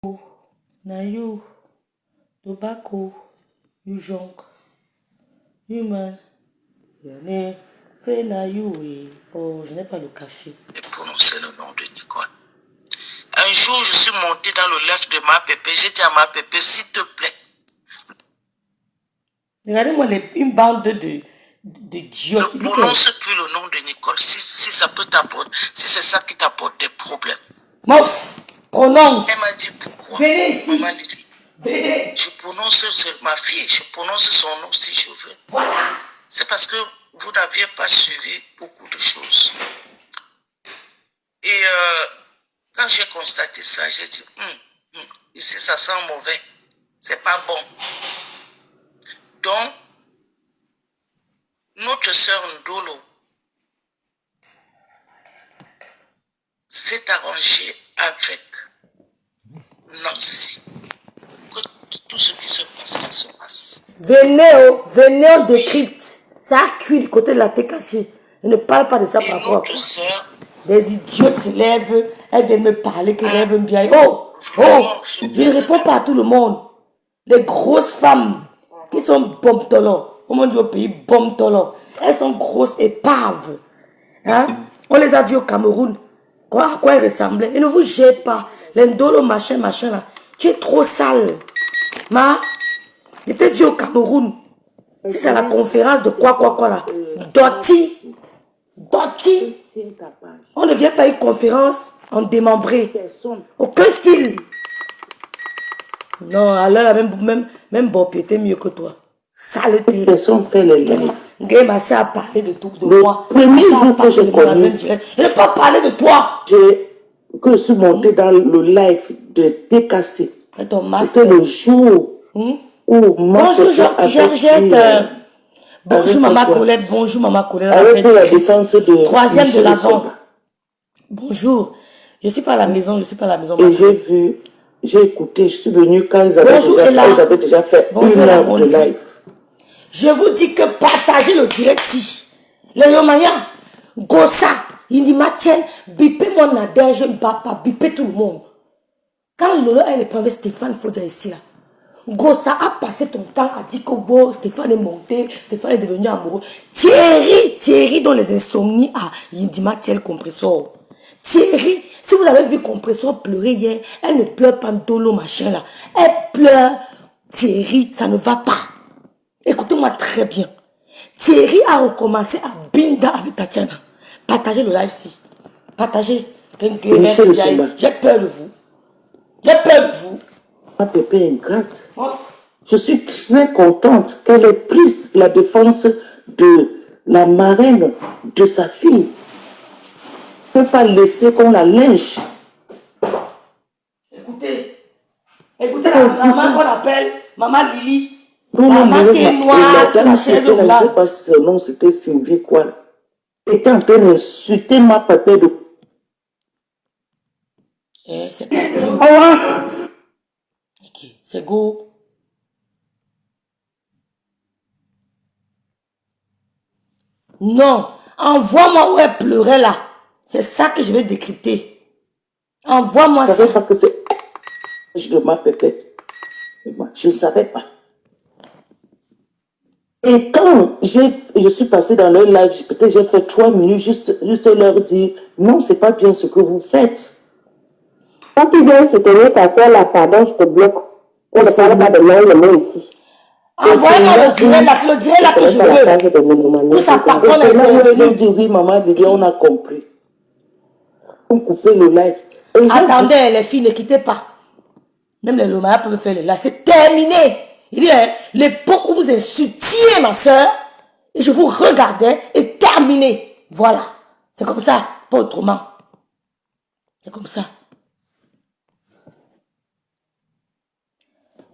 Na you, tobacco, you junk, human, yane, fait na you, oh, je n'ai pas le café. Et prononcer le nom de Nicole. Un jour, je suis montée dans le live de ma pépé. J'ai dit à ma pépé, s'il te plaît. Regardez-moi une bande d'idiotes. Ne prononce plus le nom de Nicole si ça peut t'apporter, si c'est ça qui t'apporte des problèmes. Mof, prononce. Elle m'a dit pourquoi. Venez ici. Maman dit, venez. Je prononce ma fille, je prononce son nom si je veux. Voilà. C'est parce que vous n'aviez pas suivi beaucoup de choses. Et quand j'ai constaté ça, j'ai dit, ici ça sent mauvais, c'est pas bon. Donc, notre sœur Ndolo s'est arrangée avec Nancy pour que tout ce qui se passe là se passe. Venez au décrypte. Ça a cuit du côté de la tête cassée. Je ne parle pas de ça par rapport à quoi. Des idiots se lèvent, elles viennent me parler, qu'elles rêvent bien. Oh, je ne réponds pas à tout le monde. Les grosses femmes qui sont bombes-tolons, au monde du pays, bombes-tolons, elles sont grosses épaves. Hein? On les a vues au Cameroun. À quoi elles ressemblaient? Et ne vous gênez pas. L'indolo, machin là. Tu es trop sale. Je t'ai vu au Cameroun. Si c'est la conférence de quoi là. Dotti. On ne vient pas à une conférence en démembré. Aucun style. Non, alors même Bob était mieux que toi. Saleté. Personne fait les liens. Game assez à parler de tout, de moi. Premier jour que je connais, je ne peux pas parler de toi. Je suis montée dans le live de TKC. C'était le jour où bonjour Georgette. Bonjour Maman Colette. Bonjour Maman Colette. Avec la défense de troisième de l'avant. Bonjour. Je suis pas à la maison. Et j'ai écouté, je suis venue quand ils avaient déjà fait une heure de live. Je vous dis que partagez le direct. Les Yomaya, Gossa, Indimatienne, bipez mon adhère, Mbapa, bipez tout le monde. Quand Lolo elle est pas avec Stéphane Fodja ici là, Gossa a passé ton temps à dire que bon, Stéphane est monté, Stéphane est devenu amoureux. Thierry dans les insomnies à Indimatienne Compressor. Thierry, si vous avez vu Compressor pleurer hier, elle ne pleure pas Dolo machin là. Elle pleure Thierry, ça ne va pas. Écoutez-moi très bien. Thierry a recommencé à binda avec Tatiana. Partagez le live ici. Partagez. J'ai peur de vous. Ma pépé est ingrate. Je suis très contente qu'elle ait pris la défense de la marraine de sa fille. Ne peut pas laisser qu'on la lynche. Écoutez la maman qu'on appelle Maman Lily. Maman qui est noire sur la chaise roulante. Je ne sais pas si son nom c'était Sylvie quoi. Elle était en train d'insulter ma pépé de... C'est parti. Ok, c'est go. Non, envoie-moi où elle pleurait là. C'est ça que je vais décrypter. Envoie-moi ça. Je ne savais pas que c'est... Je ma pépé. Je ne savais pas. Et quand je suis passée dans leur live, peut-être j'ai fait 3 minutes juste leur dire non, c'est pas bien ce que vous faites. Quand tu viens soutenir ta soeur là, pardon, je te bloque. On ne parle pas de le ici. Envoyez-moi le direct là, c'est le direct là que je veux. Où ça part, on est intervenu. J'ai dit oui, maman, on a compris. On coupait le live. Attendez, les filles, ne quittez pas. Même les Lomaya peuvent faire le live. C'est terminé. Il dit, l'époque où vous insultiez ma soeur, et je vous regardais, est terminé. Voilà. C'est comme ça, pas autrement. C'est comme ça.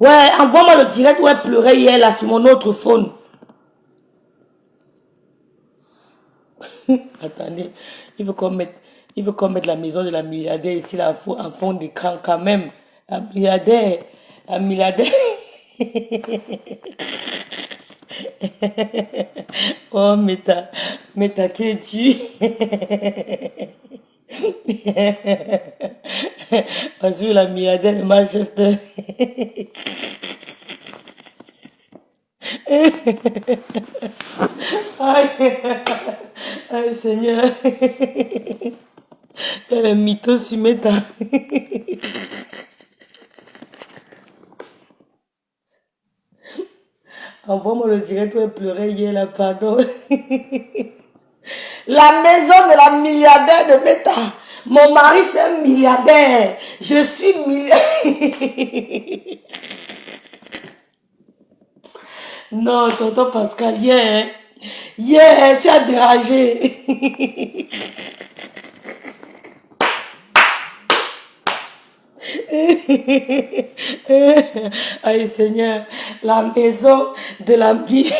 Ouais, envoie-moi le direct où elle pleurait hier là sur mon autre phone. Attendez, il veut qu'on mette la maison de la milliardaire ici là en fond d'écran quand même. Un milliardaire. Oh, Meta qui es-tu? Ensuite, la milliardaire de Manchester. Aïe, aïe Seigneur. Il y a les mythos sur Meta. Envoie-moi le direct où elle pleurait hier, là, pardon. La maison de la milliardaire de Meta. Mon mari, c'est un milliardaire. Je suis milliardaire. Non, tonton Pascal, hier, tu as dérangé. Aïe Seigneur, la maison de la vie.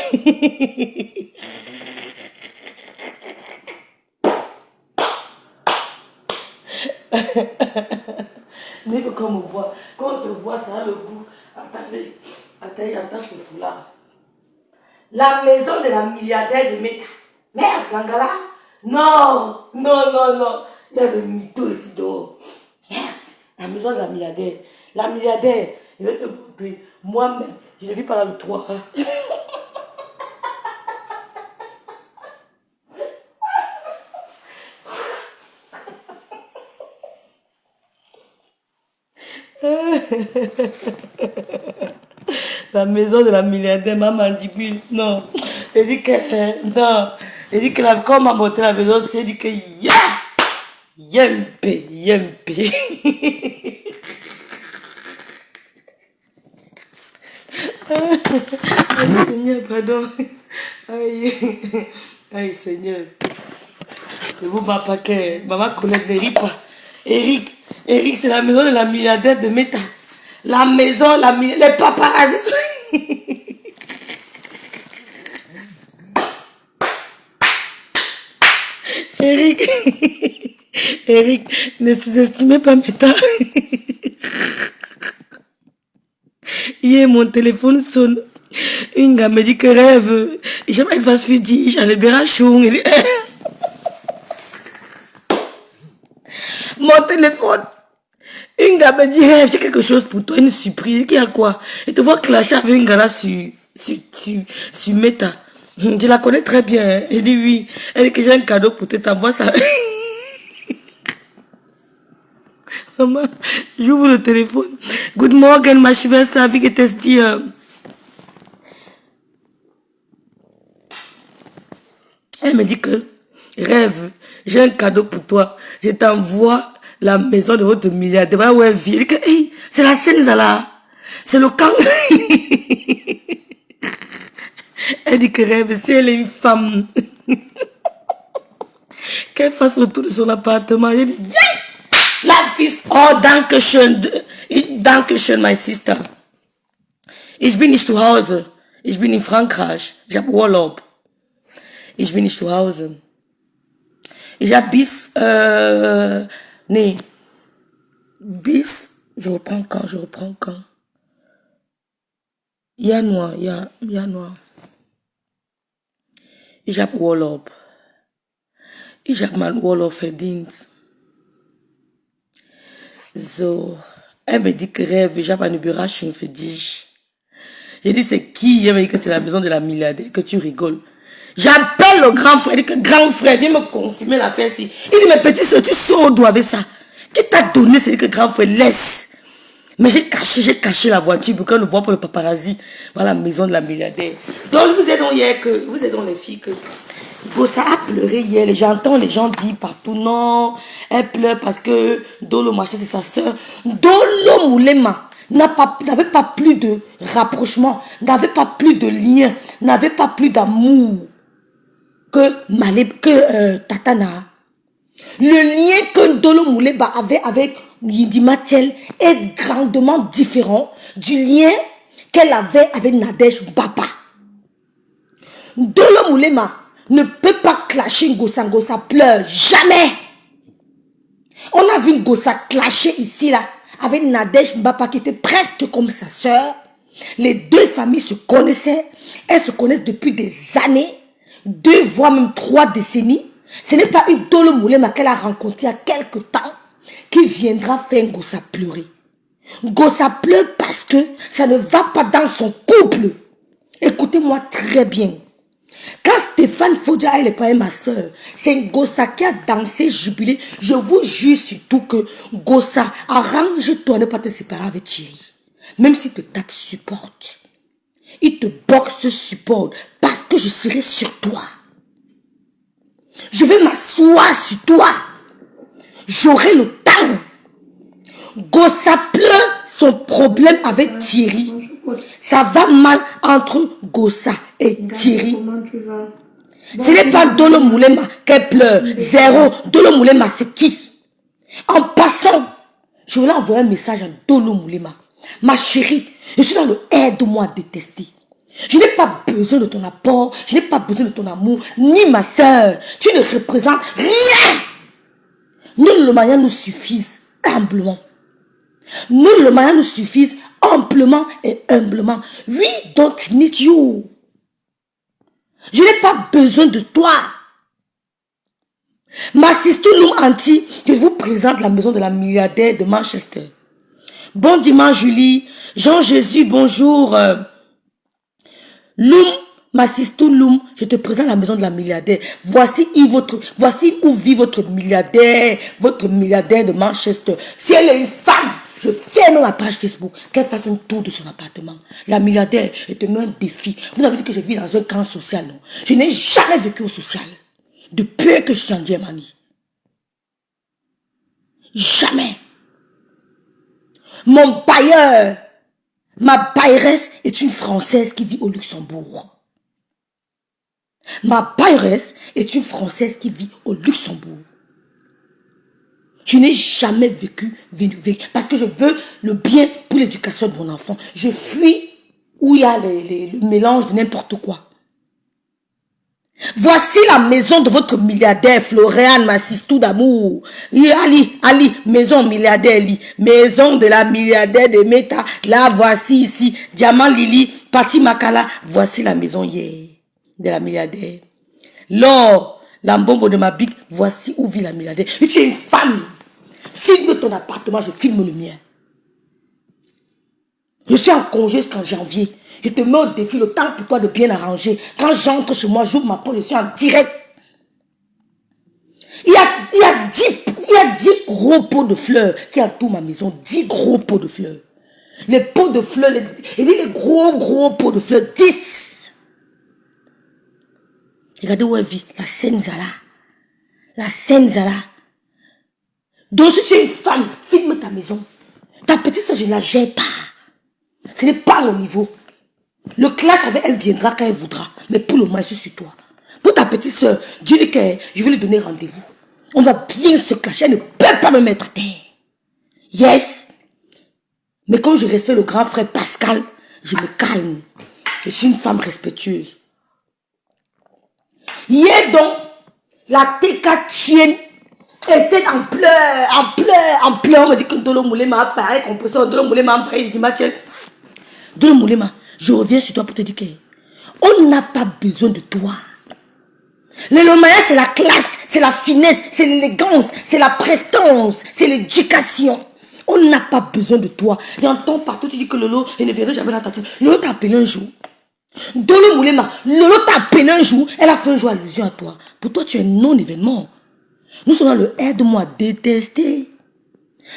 Mais il faut qu'on me voit. Quand on te voit, ça a le goût. Attendez, attache le foulard. La maison de la milliardaire de Meta. Merde, Gangala. Non. Il y a des mythos ici dehors. Merde, la maison de la milliardaire. La milliardaire, je vais te montrer. Moi-même, je ne vis pas dans le toit. La maison de la milliardaire, ma mandibule, non. Elle dit que, non. Elle dit que quand on m'a montré la maison, c'est dit que, yempe. Aïe, Seigneur, pardon. Aïe, Seigneur. Je vous bats pas que maman Colette ne rit pas. Eric, c'est la maison de la milliardaire de Meta. La maison, les paparazzi. Eric, ne sous-estimez pas Meta. Hier, mon téléphone sonne. Une gars me dit que rêve. J'aimerais qu'il fasse fudir. J'allais bien à chou. Mon téléphone. Une gars me dit, rêve, j'ai quelque chose pour toi, une surprise. Qui a quoi? Et te vois clasher avec une gars là sur Meta. Je la connais très bien. Elle dit oui. Elle dit que j'ai un cadeau pour toi. T'envoies ça. Maman, j'ouvre le téléphone. Good morning, ma Schwester, avec dir. Elle me dit que, rêve, j'ai un cadeau pour toi. Je t'envoie la maison de votre milliardaire. Voilà où elle vit. Elle dit que, hey, c'est la scène, là. C'est le camp. Elle dit que rêve, si elle est une femme, qu'elle fasse le tour de son appartement. Elle dit, yeah! La fille, oh, Dankeschön, my sister. Ich bin nicht zu Hause. Ich bin in Frankreich. Ich habe Urlaub. Ich bin nicht zu Hause. Ich habe je reprends quand? Januar. Ich habe Urlaub. Ich habe meinen Urlaub verdient. So, elle me dit que rêve, j'ai pas une Überraschung für dich. J'ai dit c'est qui? Elle me dit que c'est la maison de la milliardaire, que tu rigoles. J'appelle le grand frère, il dit que grand frère, viens me confirmer l'affaire ici. Il dit mais petit soeur, tu sors d'où avec ça? Qui t'a donné? C'est dit que grand frère, laisse. Mais j'ai caché la voiture pour qu'on ne voit pas le paparazzi. Voilà la maison de la milliardaire. Donc vous êtes donc les filles que Gossa a pleuré hier. J'entends les gens dire partout non, elle pleure parce que Dolo Maché c'est sa soeur. Dolo Moulema n'avait pas plus de rapprochement, n'avait pas plus de lien, n'avait pas plus d'amour que Tatana. Le lien que Dolo Mouleba avait avec Yindi Matiel est grandement différent du lien qu'elle avait avec Nadège Baba. Dolo Moulema ne peut pas clasher Ngossa. Ngossa pleure jamais. On a vu Ngossa clasher ici là avec Nadège Baba qui était presque comme sa soeur. Les deux familles se connaissaient. Elles se connaissent depuis des années, 2 voire même 3 décennies. Ce n'est pas une Dolo Moulema qu'elle a rencontré il y a quelque temps qui viendra faire Ngossa pleurer. Ngossa pleure parce que ça ne va pas dans son couple. Écoutez-moi très bien. Quand Stéphane Fodja, elle n'est pas ma soeur, c'est Ngossa qui a dansé, jubilé. Je vous jure surtout que Ngossa, arrange-toi ne pas te séparer avec Thierry. Même si te tape, supporte. Il te boxe, supporte. Parce que je serai sur toi. Je vais m'asseoir sur toi. J'aurai le temps. Ngossa pleure son problème avec Thierry. Ça va mal entre Ngossa et Thierry. Ce n'est pas Dolo Moulema qu'elle pleure. Zéro. Dolo Moulema, c'est qui? En passant, je voulais envoyer un message à Dolo Moulema. Ma chérie, je suis dans le aide-moi à détester. Je n'ai pas besoin de ton apport, je n'ai pas besoin de ton amour, ni ma soeur. Tu ne représentes rien. Nous, le moyen nous suffise humblement. Nous, le moyen nous suffise amplement et humblement. We don't need you. Je n'ai pas besoin de toi. Ma sister Loum Anti, je vous présente la maison de la milliardaire de Manchester. Bon dimanche, Julie. Jean-Jésus, bonjour. Loum, ma sister Loum, je te présente la maison de la milliardaire. Voici où vit votre milliardaire de Manchester. Si elle est une femme, je ferme ma page Facebook, qu'elle fasse un tour de son appartement. La milliardaire, elle te met un défi. Vous avez dit que je vis dans un camp social, non? Je n'ai jamais vécu au social. Depuis que je suis en Germanie. Jamais. Mon bailleur, ma bailleresse est une Française qui vit au Luxembourg. Ma bailleresse est une Française qui vit au Luxembourg. Je n'ai jamais vécu parce que je veux le bien pour l'éducation de mon enfant. Je fuis où il y a le mélange de n'importe quoi. Voici la maison de votre milliardaire, Floriane, ma sistou d'amour. Ali, maison milliardaire, maison de la milliardaire de Meta. Là, voici ici, Diamant Lily, Pati Makala. Voici la maison hier de la milliardaire. L'or, la bombe de ma bique, voici où vit la milliardaire. Et tu es une femme. Filme ton appartement, je filme le mien. Je suis en congé jusqu'en janvier. Je te mets au défi le temps pour toi de bien arranger. Quand j'entre chez moi, j'ouvre ma porte, je suis en direct. Il y a 10 gros pots de fleurs qui entourent ma maison. 10 gros pots de fleurs. Les pots de fleurs, les gros pots de fleurs, 10. Regardez où elle vit, la Senzala. La Senzala. Donc si tu es une femme, filme ta maison. Ta petite soeur, je ne la gère pas. Ce n'est pas mon niveau. Le clash avec elle viendra quand elle voudra. Mais pour le moment, je suis sur toi. Pour ta petite soeur, dis-lui que je vais lui donner rendez-vous. On va bien se clasher. Elle ne peut pas me mettre à terre. Yes. Mais comme je respecte le grand frère Pascal, je me calme. Je suis une femme respectueuse. Hier donc, la TK tienne était en pleurs. On me dit que Dolo Moulema apparaît, compresseur, Dolo Moulema apparaît, il dit Mathieu, Dolo Moulema, je reviens sur toi pour te dire qu'on n'a pas besoin de toi. Le Lomaya, c'est la classe, c'est la finesse, c'est l'élégance, c'est la prestance, c'est l'éducation. On n'a pas besoin de toi. Et entends partout, tu dis que Lolo, je ne verrai jamais dans ta tête. Lolo t'a appelé un jour. Dolo Moulema, Lolo t'a appelé un jour, elle a fait un jour allusion à toi. Pour toi, tu es un non-événement. Nous sommes dans le aide-moi à détester.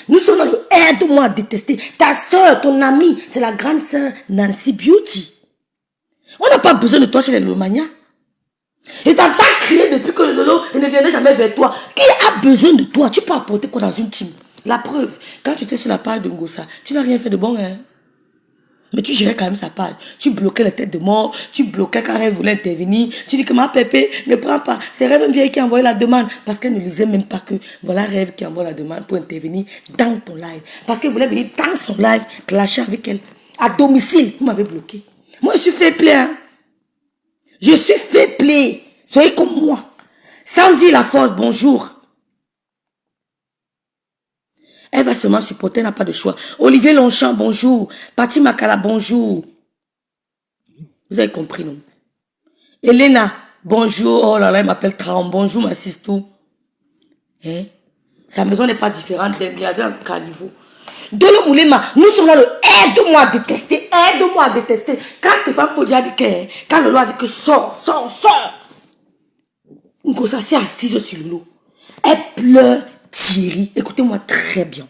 Nous sommes dans le aide-moi à détester. Ta soeur, ton amie, c'est la grande soeur Nancy Beauty. On n'a pas besoin de toi chez les Lomania. Et t'entends crier depuis que le Lolo ne viendrait jamais vers toi. Qui a besoin de toi? Tu peux apporter quoi dans une team? La preuve, quand tu étais sur la page de Ngossa, tu n'as rien fait de bon, hein? Mais tu gérais quand même sa page. Tu bloquais les têtes de mort. Tu bloquais quand elle voulait intervenir. Tu dis que ma pépé ne prend pas. C'est Rêve Vieille qui a envoyé la demande. Parce qu'elle ne lisait même pas que voilà Rêve qui envoie la demande pour intervenir dans ton live. Parce qu'elle voulait venir dans son live, clasher avec elle. À domicile, vous m'avez bloqué. Moi, je suis fait play, hein. Je suis fait play. Soyez comme moi. Sandy Laforce, bonjour. Elle va seulement supporter, elle n'a pas de choix. Olivier Longchamp, bonjour. Pati Makala, bonjour. Vous avez compris, non? Elena, bonjour. Oh là là, elle m'appelle Traum. Bonjour, ma sister. Hein? Sa maison n'est pas différente d'un milliardaire de caniveau. Dolo Moulema, nous sommes là, aide-moi à détester, aide-moi à détester. Quand Stéphane Fodja a dit que, quand le loi a dit que sors. Ngosa s'est assise sur le lot. Elle pleure Thierry. Écoutez-moi très bien.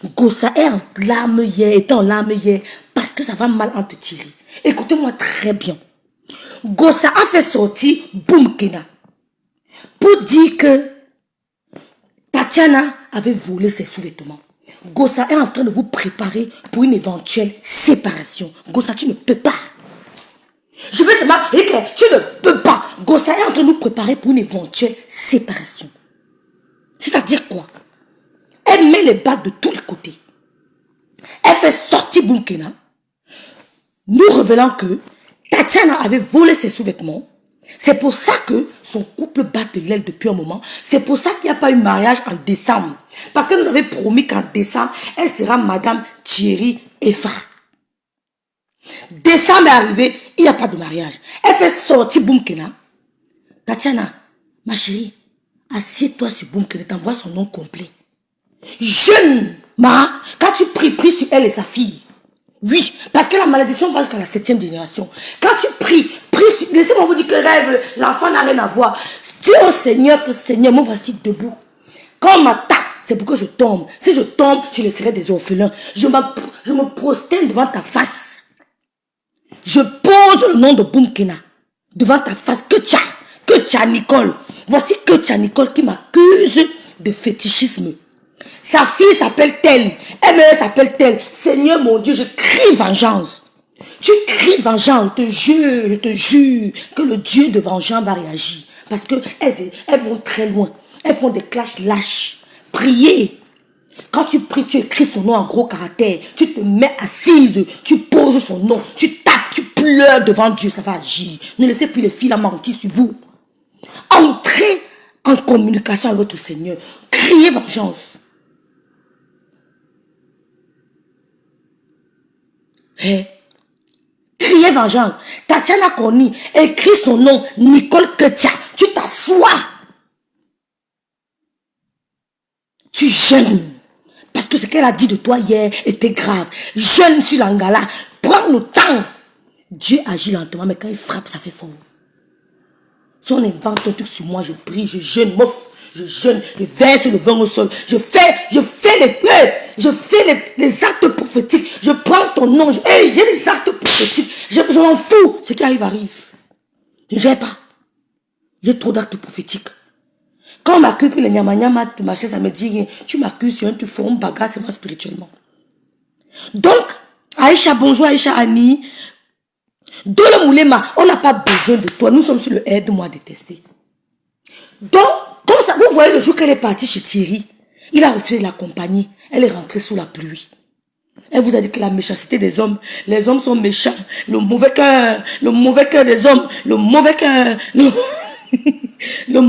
Ngosa est en larmes hier, était en larmes hier, parce que ça va mal entre Thierry. Écoutez-moi très bien. Ngosa a fait sortir Boum Kena pour dire que Tatiana avait volé ses sous-vêtements. Ngosa est en train de vous préparer pour une éventuelle séparation. Ngosa, tu ne peux pas. Je veux seulement dire que tu ne peux pas. Ngosa est en train de nous préparer pour une éventuelle séparation. C'est-à-dire quoi? Elle met les bagues de tous les côtés. Elle fait sortir Boum Kena, nous révélant que Tatiana avait volé ses sous-vêtements. C'est pour ça que son couple bat de l'aile depuis un moment. C'est pour ça qu'il n'y a pas eu mariage en décembre. Parce qu'elle nous avait promis qu'en décembre, elle sera Madame Thierry Effa. Décembre est arrivé, il n'y a pas de mariage. Elle fait sortir Boum Kena. Tatiana, ma chérie, assieds-toi sur Boum Kena, t'envoie son nom complet. Jeune, quand tu pries sur elle et sa fille. Oui, parce que la malédiction va jusqu'à la 7e génération. Quand tu prie sur... Laissez-moi vous dire que rêve, l'enfant n'a rien à voir. Dis au Seigneur que Seigneur, moi voici debout. Quand on m'attaque, c'est pour que je tombe. Si je tombe, je laisserai des orphelins. Je me prosterne devant ta face. Je pose le nom de Boum Kena devant ta face. Que tu as Nicole. Voici que tu as Nicole qui m'accuse de fétichisme. Sa fille s'appelle telle. Elle s'appelle telle. Seigneur mon Dieu, je crie vengeance. Tu cries vengeance. Je te jure que le Dieu de vengeance va réagir. Parce qu'elles vont très loin. Elles font des clashs lâches. Priez. Quand tu pries, tu écris son nom en gros caractères. Tu te mets assise. Tu poses son nom. Tu tapes, tu pleures devant Dieu. Ça va agir. Ne laissez plus les filles la mentir sur vous. Entrez en communication avec votre Seigneur. Criez vengeance. Criez vengeance. Tatiana Koni, écrit son nom, Nicole Ketia. Tu t'assois. Tu jeûnes. Parce que ce qu'elle a dit de toi hier était grave. Jeûne sur l'angala. Prends le temps. Dieu agit lentement, mais quand il frappe, ça fait fort. Si on invente un truc sur moi, je prie, je jeûne, je jeûne, je verse le vin au sol. Je fais les actes prophétiques. Je prends ton nom. J'ai des actes prophétiques. Je m'en fous. Ce qui arrive. Je ne gère pas. J'ai trop d'actes prophétiques. Quand on m'accuse pour les nyama de ma chaise, ça me dit rien. Tu m'accuses sur un truc fort, on bagarre, c'est moi spirituellement. Donc, Aïcha, bonjour Aïcha Annie. Dans le Moulema, on n'a pas besoin de toi. Nous sommes sur le aide-moi à détester. Donc, comme ça, vous voyez le jour qu'elle est partie chez Thierry, il a refusé de l'accompagner. Elle est rentrée sous la pluie. Elle vous a dit que la méchanceté des hommes, les hommes sont méchants. Le mauvais cœur des hommes, le mauvais cœur, le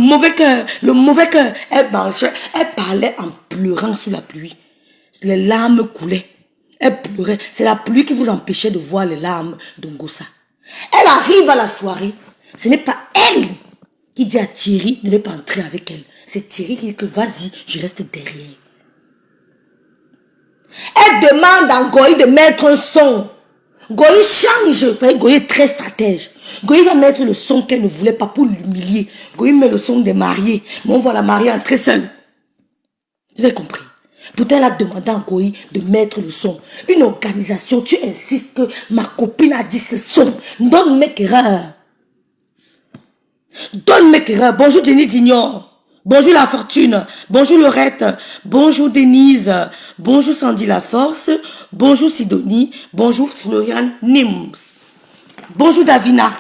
mauvais cœur. Elle marchait, elle parlait en pleurant sous la pluie. Les larmes coulaient. Elle pleurait. C'est la pluie qui vous empêchait de voir les larmes de Ngosa. Elle arrive à la soirée. Ce n'est pas elle qui dit à Thierry de ne pas entrer avec elle. C'est Thierry qui dit que vas-y, je reste derrière. Elle demande à Goï de mettre un son. Goï change. Goï est très stratège. Goï va mettre le son qu'elle ne voulait pas pour l'humilier. Goï met le son des mariés. Mais on voit la mariée entrer seule. Vous avez compris? Pourtant, elle a demandé à Goï de mettre le son. Une organisation, tu insistes que ma copine a dit ce son. Donne-moi erreur. Donne-moi erreur. Bonjour Jenny Dignor. Bonjour La Fortune. Bonjour Laurette. Bonjour Denise. Bonjour Sandy La Force. Bonjour Sidonie. Bonjour Florian Nims. Bonjour Davina.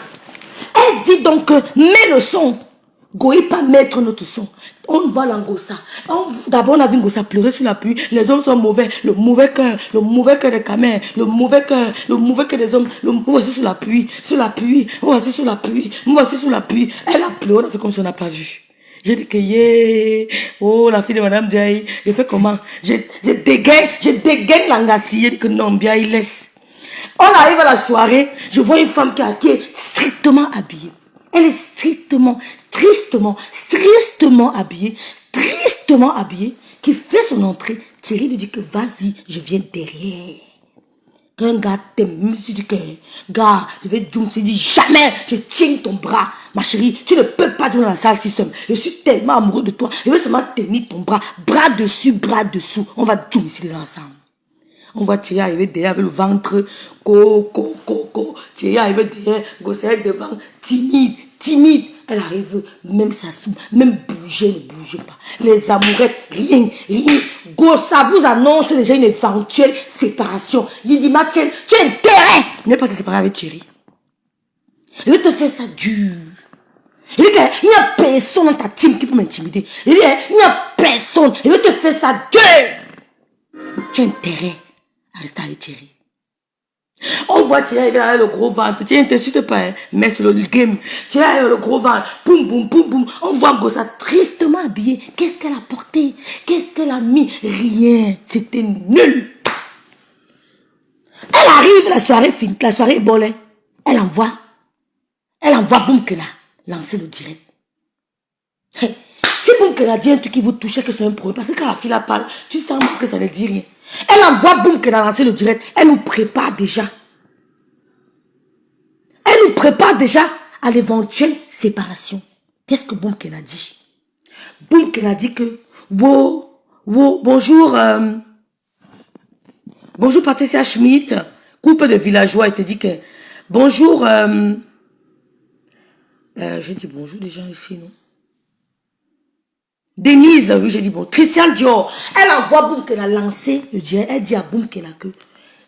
Elle dit donc, mets le son. Goï pas mettre notre son. On voit l'Angossa. D'abord, on a vu Ngosa pleurer sous la pluie. Les hommes sont mauvais. Le mauvais cœur des camères. Le mauvais cœur des hommes. Voici sous la pluie. Voici sous la pluie. Elle a pleuré. On a fait comme si on n'a pas vu. J'ai dit que oh, la fille de Madame Diaye. J'ai fait comment? Je dégaine l'Angassi. J'ai dit que non, bien, il laisse. On arrive à la soirée. Je vois une femme qui est strictement habillée. Elle est tristement habillée, tristement habillé, qui fait son entrée. Thierry lui dit que vas-y, je viens derrière. Quand un gars t'aime, tu dis que, gars, je vais Doom, tu dis jamais, je tiens ton bras. Ma chérie, tu ne peux pas être dans la salle si seul. Je suis tellement amoureux de toi. Je veux seulement tenir ton bras, bras dessus, bras dessous. On va Doom ici ensemble. On voit Thierry arriver derrière avec le ventre, Thierry arrive derrière, Gossel devant, timide, timide. Elle arrive, même s'assout, même bouger, ne bouge pas. Les amourettes, rien, rien. Gossa vous annonce déjà une éventuelle séparation. Il dit, Mathieu, tu es intérêt. Ne pas te séparer avec Thierry. Il veut te faire ça dur. Il dit qu'il n'y a personne dans ta team qui peut m'intimider. Il dit, il n'y a personne. Il veut te faire ça dur. Tu as intérêt à rester avec Thierry. On voit Thierry avec le gros ventre. Thierry ne t'insulte pas, hein, mais c'est le game. Thierry avec le gros ventre. Boum, boum, boum, boum. On voit Gossa tristement habillée. Qu'est-ce qu'elle a porté? Qu'est-ce qu'elle a mis? Rien. C'était nul. Elle arrive, la soirée finie, la soirée est bolée. Elle envoie Boumkena lancer le direct. Hey, si Boumkena dit un truc qui vous touche, que c'est un problème, parce que quand la fille la parle, tu sens que ça ne dit rien. Elle envoie Boumkena lancer le direct. Elle nous prépare déjà. Elle nous prépare déjà à l'éventuelle séparation. Qu'est-ce que Boumkena dit? Boumkena dit que, bonjour, bonjour Patricia Schmidt, couple de villageois, elle te dit que, bonjour, je dis bonjour déjà ici, non? Denise, oui, j'ai dit bon. Christian Dior, elle envoie Boumkena lancer le direct. Elle dit à Boumkena que,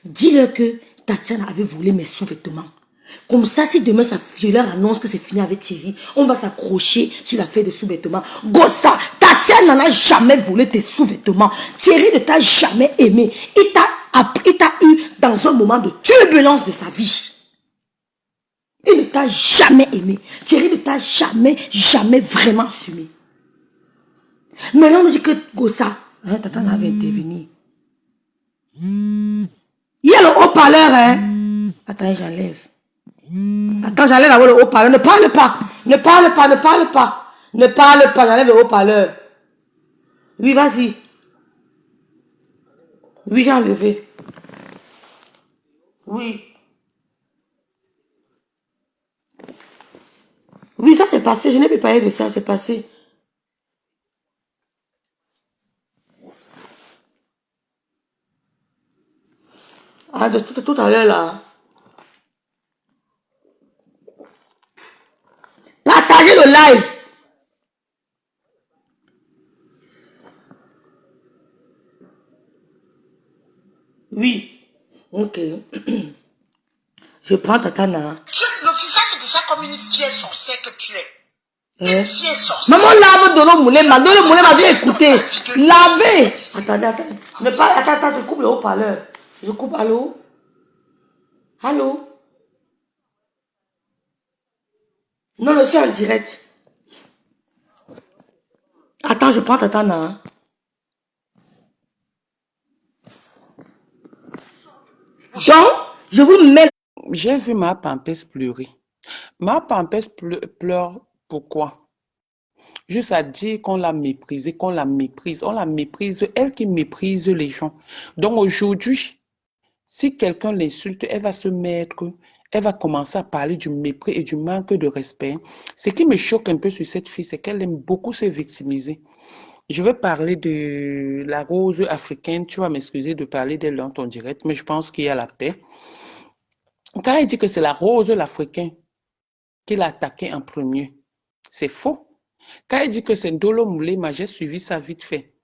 dis-le que Tatiana avait volé mes sous-vêtements. Comme ça, si demain sa violeur annonce que c'est fini avec Thierry, on va s'accrocher sur l'affaire des sous-vêtements. Gossa, Tatiana n'en a jamais volé tes sous-vêtements. Thierry ne t'a jamais aimé. Il t'a eu dans un moment de turbulence de sa vie. Il ne t'a jamais aimé. Thierry ne t'a jamais, jamais vraiment assumé. Maintenant, on nous dit que Gossa, hein, Tatiana avait intervenu. Il y a le haut-parleur, hein. Attends, j'enlève. Attends, j'enlève le haut-parleur. Ne parle pas. Ne parle pas, ne parle pas. Ne parle pas, j'enlève le haut-parleur. Oui, vas-y. Oui, j'ai enlevé. Oui. Oui, ça c'est passé. Je n'ai pas parlé de ça, c'est passé. Ah, de tout à l'heure là. Partagez le live. Oui. Ok. Je prends Tatana. Le visage est déjà comme une vieille sorcière que tu es. Une vieille sorcière. Maman lave Dolo Moulema. Dolo Moulema vient écouter. Lavez. Attendez. Ne pas. Attends, je coupe le haut-parleur. Je coupe. Allô? Allô? Non, le suis en direct. Attends, je prends Tatana. Donc, je vous mets. J'ai vu ma Pampès pleurer. Ma Pampès pleure pourquoi? Juste à dire qu'on l'a méprisée, qu'on la méprise. On la méprise, elle qui méprise les gens. Donc aujourd'hui, si quelqu'un l'insulte, elle va se mettre, elle va commencer à parler du mépris et du manque de respect. Ce qui me choque un peu sur cette fille, c'est qu'elle aime beaucoup se victimiser. Je vais parler de la rose africaine. Tu vas m'excuser de parler d'elle dans ton direct, mais je pense qu'il y a la paix. Quand elle dit que c'est la rose l'Africain qui l'a attaqué en premier, c'est faux. Quand elle dit que c'est Ndolo Moulema, j'ai suivi ça vite fait,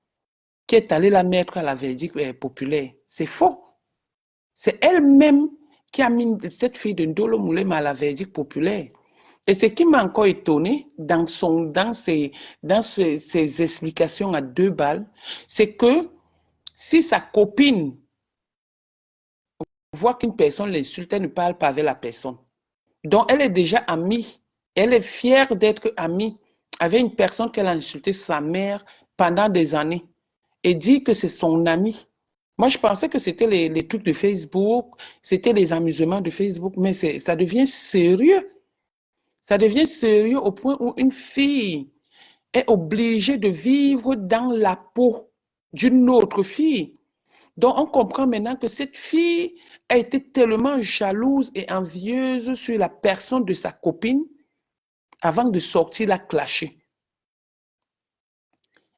qui est allé la mettre à la verdict populaire, c'est faux. C'est elle-même qui a mis cette fille de Ndolo Moulema à la verdict populaire. Et ce qui m'a encore étonné dans ses explications à 2 balles, c'est que si sa copine voit qu'une personne l'insulte, elle ne parle pas avec la personne. Donc, elle est déjà amie. Elle est fière d'être amie avec une personne qu'elle a insulté, sa mère, pendant des années. Et dit que c'est son amie. Moi, je pensais que c'était les trucs de Facebook, c'était les amusements de Facebook, mais ça devient sérieux. Ça devient sérieux au point où une fille est obligé de vivre dans la peau d'une autre fille. Donc, on comprend maintenant que cette fille a été tellement jalouse et envieuse sur la personne de sa copine avant de sortir la clasher.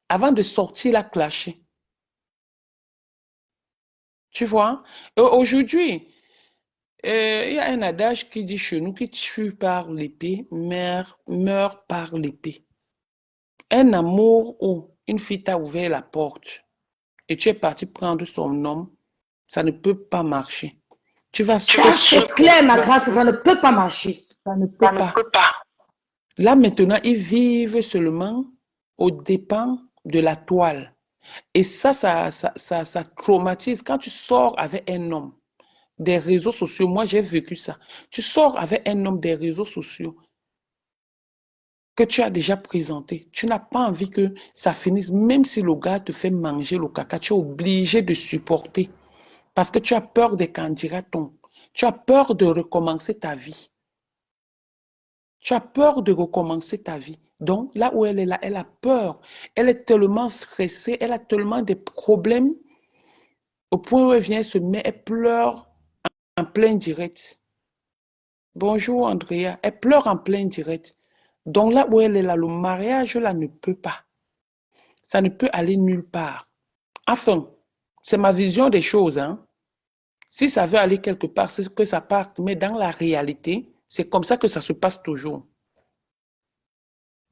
Avant de sortir la clasher. Tu vois? Aujourd'hui, il y a un adage qui dit chez nous qui tue par l'épée, meurt par l'épée. Un amour où une fille t'a ouvert la porte et tu es parti prendre son homme, ça ne peut pas marcher. Tu vas Ça, c'est clair, ma grâce, ça ne peut pas marcher. Ça ne peut pas. Là, maintenant, ils vivent seulement aux dépens de la toile. Et ça traumatise. Quand tu sors avec un homme des réseaux sociaux, moi, j'ai vécu ça. Tu sors avec un homme des réseaux sociaux que tu as déjà présenté. Tu n'as pas envie que ça finisse, même si le gars te fait manger le caca, tu es obligé de supporter parce que tu as peur des candidatons. Tu as peur de recommencer ta vie. Tu as peur de recommencer ta vie. Donc, là où elle est là, elle a peur. Elle est tellement stressée, elle a tellement de problèmes au point où elle vient se mettre, elle pleure en plein direct. Bonjour Andrea, elle pleure en plein direct. Donc là où elle est là, le mariage là ne peut pas. Ça ne peut aller nulle part. Enfin, c'est ma vision des choses. Hein. Si ça veut aller quelque part, c'est que ça parte. Mais dans la réalité, c'est comme ça que ça se passe toujours.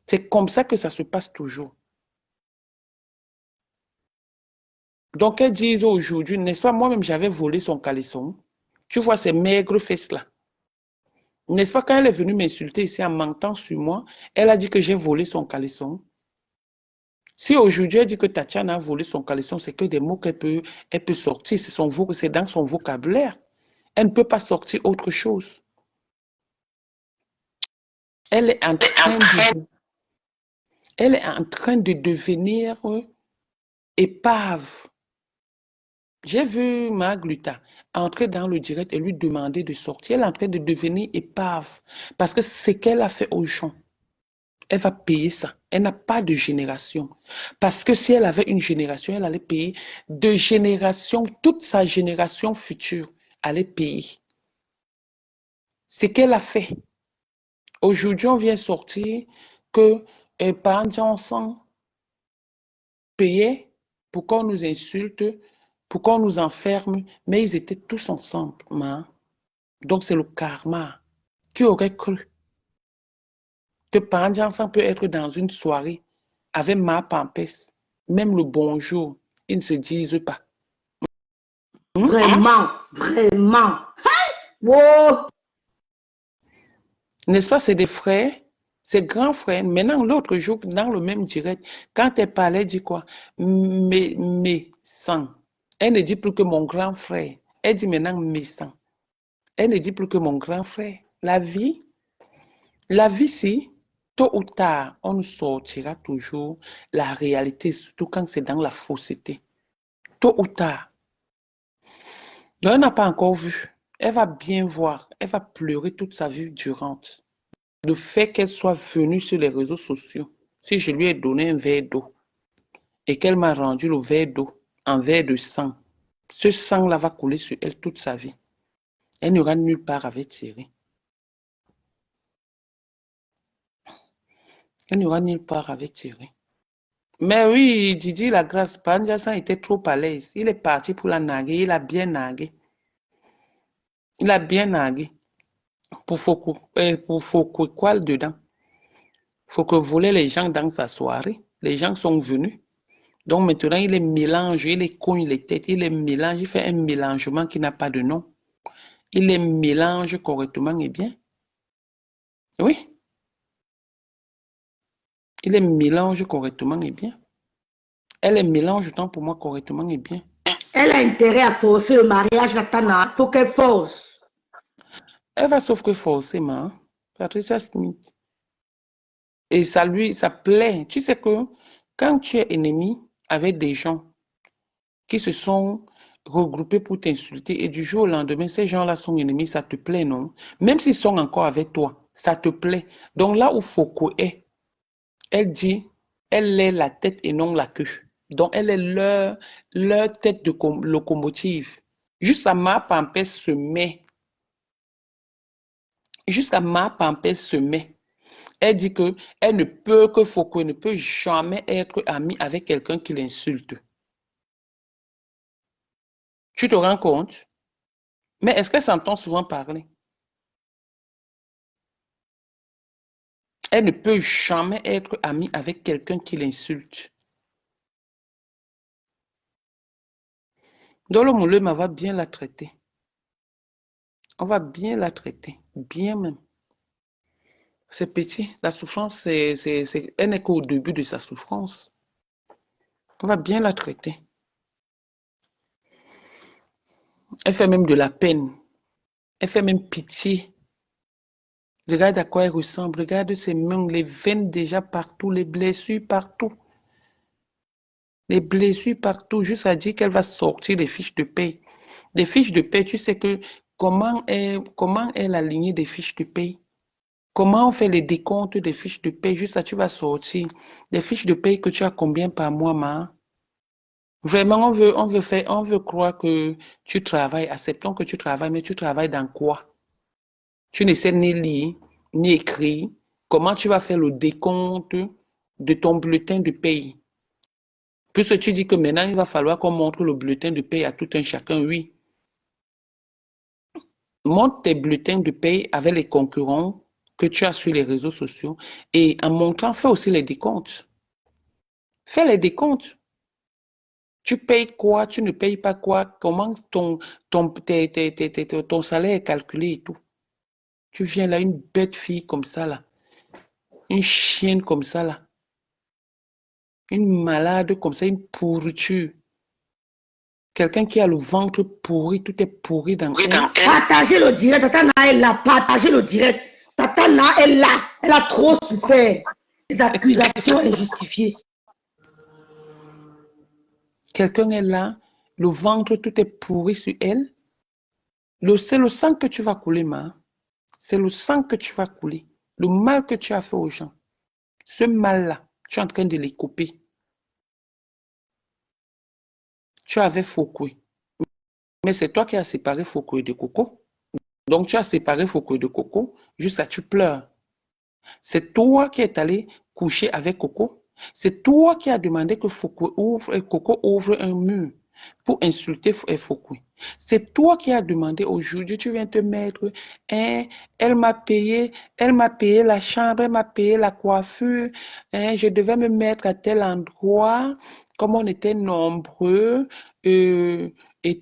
C'est comme ça que ça se passe toujours. Donc, elles disent aujourd'hui, n'est-ce pas, moi-même, j'avais volé son caleçon. Tu vois ces maigres fesses-là. N'est-ce pas, quand elle est venue m'insulter ici en mentant sur moi, elle a dit que j'ai volé son caleçon. Si aujourd'hui, elle dit que Tatiana a volé son caleçon, c'est que des mots qu'elle peut sortir. C'est dans son vocabulaire. Elle ne peut pas sortir autre chose. Elle est en train de devenir épave. J'ai vu Magluta entrer dans le direct et lui demander de sortir. Elle est en train de devenir épave parce que ce qu'elle a fait aux gens, elle va payer ça. Elle n'a pas de génération. Parce que si elle avait une génération, elle allait payer de génération, toute sa génération future allait payer. Ce qu'elle a fait. Aujourd'hui, on vient sortir que Parents Johnson payait pour qu'on nous insulte, pour qu'on nous enferme, mais ils étaient tous ensemble. Hein? Donc, c'est le karma. Qui aurait cru que Parents Johnson peut être dans une soirée avec Ma Pampès, même le bonjour, ils ne se disent pas. Vraiment, vraiment. Wow. N'est-ce pas, c'est des frères, c'est grands frères. Maintenant, l'autre jour, dans le même direct, quand elle parlait, elle dit quoi? Mes sangs. Elle ne dit plus que mon grand frère. Elle dit maintenant mes sangs. Elle ne dit plus que mon grand frère. La vie, si, tôt ou tard, on nous sortira toujours la réalité, surtout quand c'est dans la fausseté. Tôt ou tard. Donc, elle n'a pas encore vu. Elle va bien voir. Elle va pleurer toute sa vie durante. Le fait qu'elle soit venue sur les réseaux sociaux, si je lui ai donné un verre d'eau et qu'elle m'a rendu le verre d'eau en verre de sang, ce sang-là va couler sur elle toute sa vie. Elle n'ira nulle part avec Thierry. Elle n'ira nulle part avec Thierry. Mais oui, Didi la grâce, Pandiasan était trop à l'aise. Il est parti pour la naguer, il a bien nagué. Il a bien nagué. Pour Foucault quoi dedans. Faut que voler les gens dans sa soirée. Les gens sont venus. Donc maintenant, il les mélange, il les cogne les têtes, il les mélange, il fait un mélangement qui n'a pas de nom. Il les mélange correctement et bien. Oui. Il les mélange correctement et bien. Elle les mélange autant pour moi correctement et bien. Elle a intérêt à forcer le mariage, Natana. Il faut qu'elle force. Elle va sauf que forcément, Patricia Smith. Et ça plaît. Tu sais que quand tu es ennemi avec des gens qui se sont regroupés pour t'insulter et du jour au lendemain, ces gens-là sont ennemis, ça te plaît, non? Même s'ils sont encore avec toi, ça te plaît. Donc là où Foucault est, elle dit, Elle est la tête et non la queue. Donc, elle est leur tête de locomotive. Jusqu'à ma Pampès se met. Jusqu'à ma Pampès se met. Elle dit que elle ne peut que Foucault ne peut jamais être amie avec quelqu'un qui l'insulte. Tu te rends compte? Mais est-ce qu'elle s'entend souvent parler? Elle ne peut jamais être amie avec quelqu'un qui l'insulte. Donc le Moulema va bien la traiter. On va bien la traiter. Bien même. C'est petit. La souffrance, elle n'est qu'au début de sa souffrance. On va bien la traiter. Elle fait même de la peine. Elle fait même pitié. Regarde à quoi elle ressemble. Regarde ses mains, les veines déjà partout, les blessures partout. Les blessures partout, juste à dire qu'elle va sortir les fiches de paie. Les fiches de paie, tu sais que comment est la lignée des fiches de paie? Comment on fait les décomptes des fiches de paie? Juste là, tu vas sortir des fiches de paie que tu as combien par mois, ma? Vraiment, on veut croire que tu travailles. Acceptons que tu travailles, mais tu travailles dans quoi? Tu ne sais ni lire, ni écrire. Comment tu vas faire le décompte de ton bulletin de paie? Puisque tu dis que maintenant, il va falloir qu'on montre le bulletin de paie à tout un chacun, oui. Montre tes bulletins de paie avec les concurrents que tu as sur les réseaux sociaux et en montrant, fais aussi les décomptes. Fais les décomptes. Tu payes quoi, tu ne payes pas quoi, comment ton salaire est calculé et tout. Tu viens là, une bête fille comme ça, là, une chienne comme ça, là, une malade comme ça, une pourriture. Quelqu'un qui a le ventre pourri, tout est pourri dans elle. Partagez le direct, Tata Na est là, partagez le direct. Tata Na est là, elle a trop souffert. Les accusations injustifiées. Quelqu'un est là, le ventre, tout est pourri sur elle. C'est le sang que tu vas couler, ma. C'est le sang que tu vas couler. Le mal que tu as fait aux gens. Ce mal-là, tu es en train de les couper. Tu avais Foucault. Mais c'est toi qui as séparé Foucault de Coco. Donc tu as séparé Foucault de Coco jusqu'à tu pleures. C'est toi qui es allé coucher avec Coco. C'est toi qui as demandé que Coco ouvre un mur pour insulter Foucault. C'est toi qui as demandé aujourd'hui, tu viens te mettre, hein, elle m'a payé la chambre, elle m'a payé la coiffure, hein, je devais me mettre à tel endroit, comme on était nombreux, et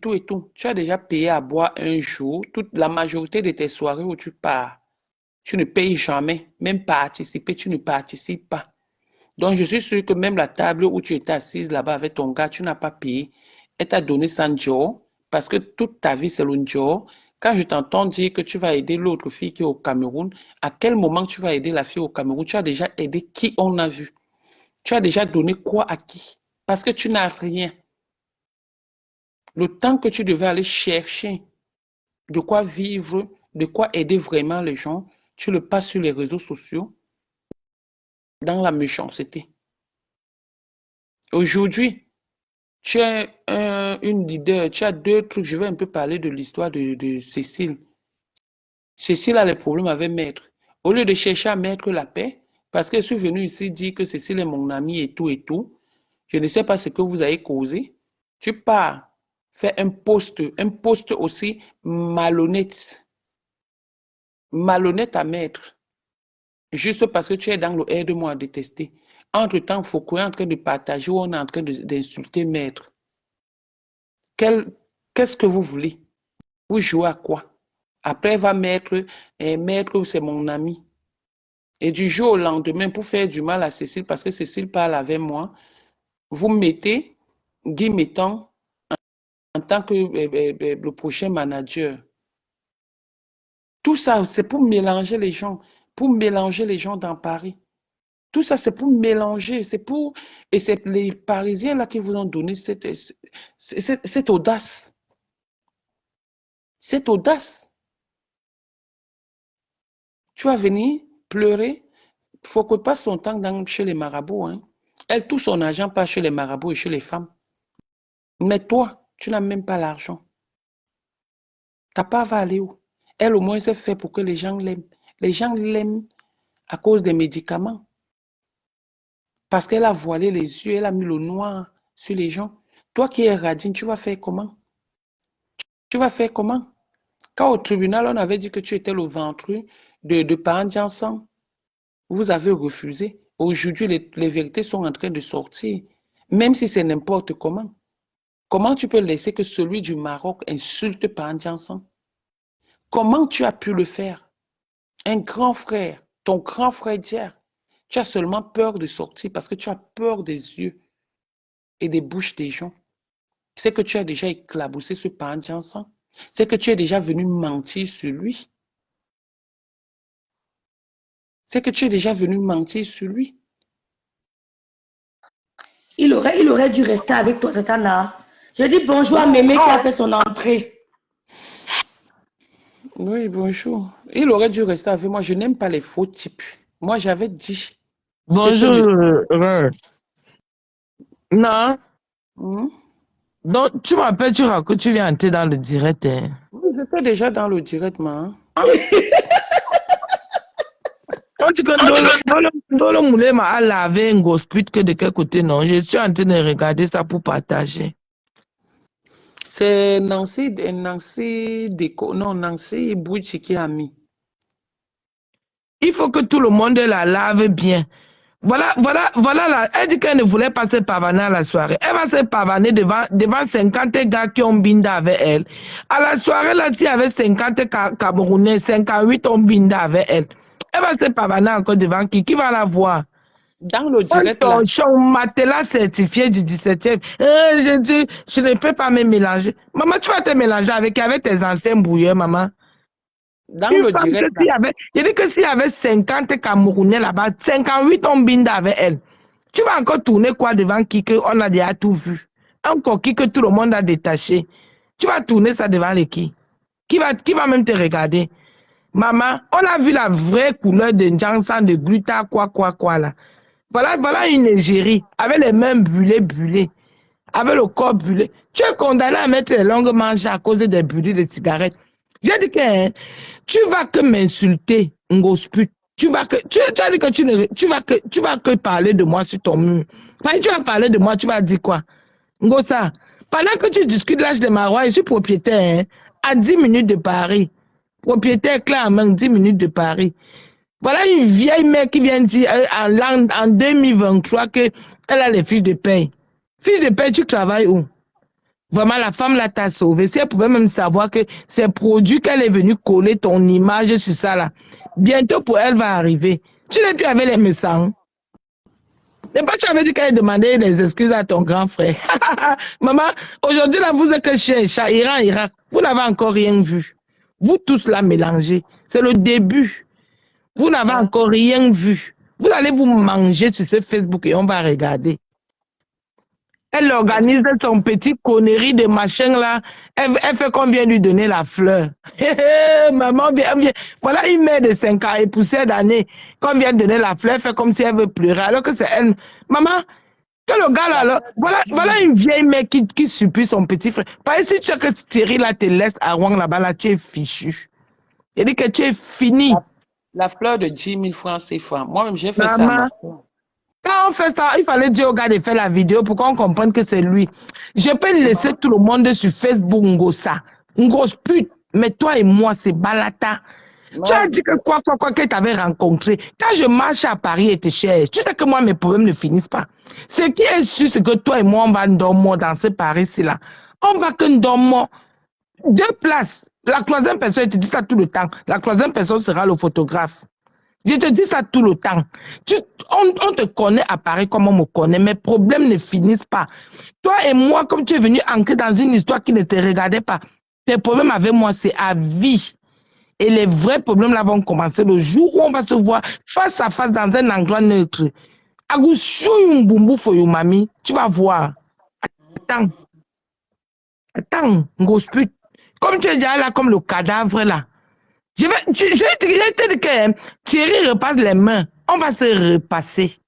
tout et tout. Tu as déjà payé à boire un jour, toute la majorité de tes soirées où tu pars. Tu ne payes jamais, même participer, tu ne participes pas. Donc, je suis sûr que même la table où tu étais assise là-bas avec ton gars, tu n'as pas payé. Elle t'a donné 100 jours parce que toute ta vie, c'est le jour. Quand je t'entends dire que tu vas aider l'autre fille qui est au Cameroun, à quel moment tu vas aider la fille au Cameroun? Tu as déjà aidé qui on a vu? Tu as déjà donné quoi à qui? Parce que tu n'as rien. Le temps que tu devais aller chercher de quoi vivre, de quoi aider vraiment les gens, tu le passes sur les réseaux sociaux dans la méchanceté. Aujourd'hui, tu es une leader, tu as deux trucs. Je vais un peu parler de l'histoire de Cécile. Cécile a les problèmes avec Maître. Au lieu de chercher à mettre la paix, parce que je suis venu ici dire que Cécile est mon amie et tout, je ne sais pas ce que vous avez causé. Tu pars faire un poste aussi malhonnête. Malhonnête à Maître. Juste parce que tu es dans le aide-moi à détester. Entre-temps, Foucault est en train de partager ou on est en train d'insulter Maître. Qu'est-ce que vous voulez? Vous jouez à quoi? Après, va Maître, Maître, c'est mon ami. Et du jour au lendemain, pour faire du mal à Cécile, parce que Cécile parle avec moi, vous mettez Guy Mettan en tant que le prochain manager. Tout ça, c'est pour mélanger les gens dans Paris. Tout ça, c'est pour mélanger, et c'est les Parisiens là qui vous ont donné cette audace. Cette audace. Tu vas venir pleurer. Il faut que passe son temps chez les marabouts. Hein. Elle, tout son argent part chez les marabouts et chez les femmes. Mais toi, tu n'as même pas l'argent. Ta part va aller où? Elle, au moins, c'est fait pour que les gens l'aiment. Les gens l'aiment à cause des médicaments. Parce qu'elle a voilé les yeux, elle a mis le noir sur les gens. Toi qui es radine, tu vas faire comment? Tu vas faire comment? Quand au tribunal, on avait dit que tu étais le ventru de Pandji ensemble, vous avez refusé. Aujourd'hui, les vérités sont en train de sortir, même si c'est n'importe comment. Comment tu peux laisser que celui du Maroc insulte Pandji ensemble? Comment tu as pu le faire? Un grand frère, ton grand frère d'hier, tu as seulement peur de sortir parce que tu as peur des yeux et des bouches des gens. C'est que tu as déjà éclaboussé ce Pandji ensemble. C'est que tu es déjà venu mentir sur lui. C'est que tu es déjà venu mentir sur lui. Il aurait dû rester avec toi, Tatana. Je dis bonjour à Mémé qui a fait son entrée. Oui, bonjour. Il aurait dû rester avec moi. Je n'aime pas les faux types. Moi, j'avais dit que ce Bonjour, monsieur... Non, Hmm? donc tu m'appelles, tu racontes, tu viens entrer dans le direct. Hein. Oui, j'étais déjà dans le directement. On dit que dans le moulin m'a lavé un gosse pute que de quel côté non. Je suis en train de regarder ça pour partager. C'est Nancy Déco, non, Nancy Bouchi qui a mis. Il faut que tout le monde la lave bien. Voilà là. Elle dit qu'elle ne voulait pas se pavaner à la soirée. Elle va se pavaner devant 50 gars qui ont bindé avec elle. À la soirée, là, il y avait 50 Camerounais, 58 ont bindé avec elle. Elle va se pavaner encore devant qui? Qui va la voir? Dans le direct là. Ton matelas certifié du 17e. Je ne peux pas me mélanger. Maman, tu vas te mélanger avec tes anciens bouilleurs, maman. Dans Une le femme direct que s'il y là. avait, je dis que s'il y avait 50 Camerounais là-bas, 58 ont bindé avec elle. Tu vas encore tourner quoi devant qui que on a déjà tout vu? Un coquille que tout le monde a détaché. Tu vas tourner ça devant les qui? Qui va même te regarder? Maman, on a vu la vraie couleur de Njansan, de Gluta, quoi là. Voilà une égérie avec les mains brûlées, avec le corps brûlé. Tu es condamné à mettre les longues manches à cause des brûlés de cigarettes. J'ai dit que hein, tu vas que m'insulter, Ngosput. Tu as dit que tu vas que parler de moi sur ton mur. Quand tu vas parler de moi, tu vas dire quoi? Ngosa, pendant que tu discutes l'âge de Marois, je suis propriétaire hein, à 10 minutes de Paris. Propriétaire clé en main, 10 minutes de Paris. Voilà une vieille mère qui vient dire en 2023 qu'elle a les fiches de paie. Fiches de paie, tu travailles où? Vraiment, la femme là t'a sauvé. Si elle pouvait même savoir que c'est produit qu'elle est venue coller ton image sur ça là, bientôt pour elle va arriver. Tu n'es plus avec les médecins. Mais pas tu avais dit qu'elle demandait des excuses à ton grand frère. Maman, aujourd'hui là, vous êtes que chien et chat, Irak. Vous n'avez encore rien vu. Vous tous là mélangés. C'est le début. Vous n'avez encore rien vu. Vous allez vous manger sur ce Facebook et on va regarder. Elle organise son petit connerie de machin là. Elle fait qu'on vient lui donner la fleur. Maman, bien. Voilà une mère de 5 ans et poussière d'années. Qu'on vient donner la fleur, elle fait comme si elle veut pleurer. Alors que c'est elle. Maman, que le gars là, alors, voilà une vieille mère qui supplie son petit frère. Par ici, tu sais que Thierry là te laisse à Rouen là-bas, là, tu es fichu. Il dit que tu es fini. La fleur de 10 000 francs CFA. Moi-même, j'ai fait ça à Maman, ma soeur. quand on fait ça, il fallait dire au gars de faire la vidéo pour qu'on comprenne que c'est lui. Je peux laisser tout le monde sur Facebook Ngosa. Une grosse pute. Mais toi et moi, c'est Balata. Tu as dit que quoi que tu avais rencontré. Quand je marche à Paris et te cherche, tu sais que moi, mes problèmes ne finissent pas. Ce qui est sûr, c'est que toi et moi, on va dormir dans ce Paris-ci là. On va que dormir 2 places. La troisième personne, je te dis ça tout le temps. La troisième personne sera le photographe. Je te dis ça tout le temps. On te connaît à Paris comme on me connaît. Mes problèmes ne finissent pas. Toi et moi, comme tu es venu ancrer dans une histoire qui ne te regardait pas, tes problèmes avec moi, c'est à vie. Et les vrais problèmes là vont commencer le jour où on va se voir face à face dans un endroit neutre. Mami, tu vas voir. Attends, grosse pute. Comme tu es déjà là, comme le cadavre là. Je te dis que Thierry repasse les mains. On va se repasser.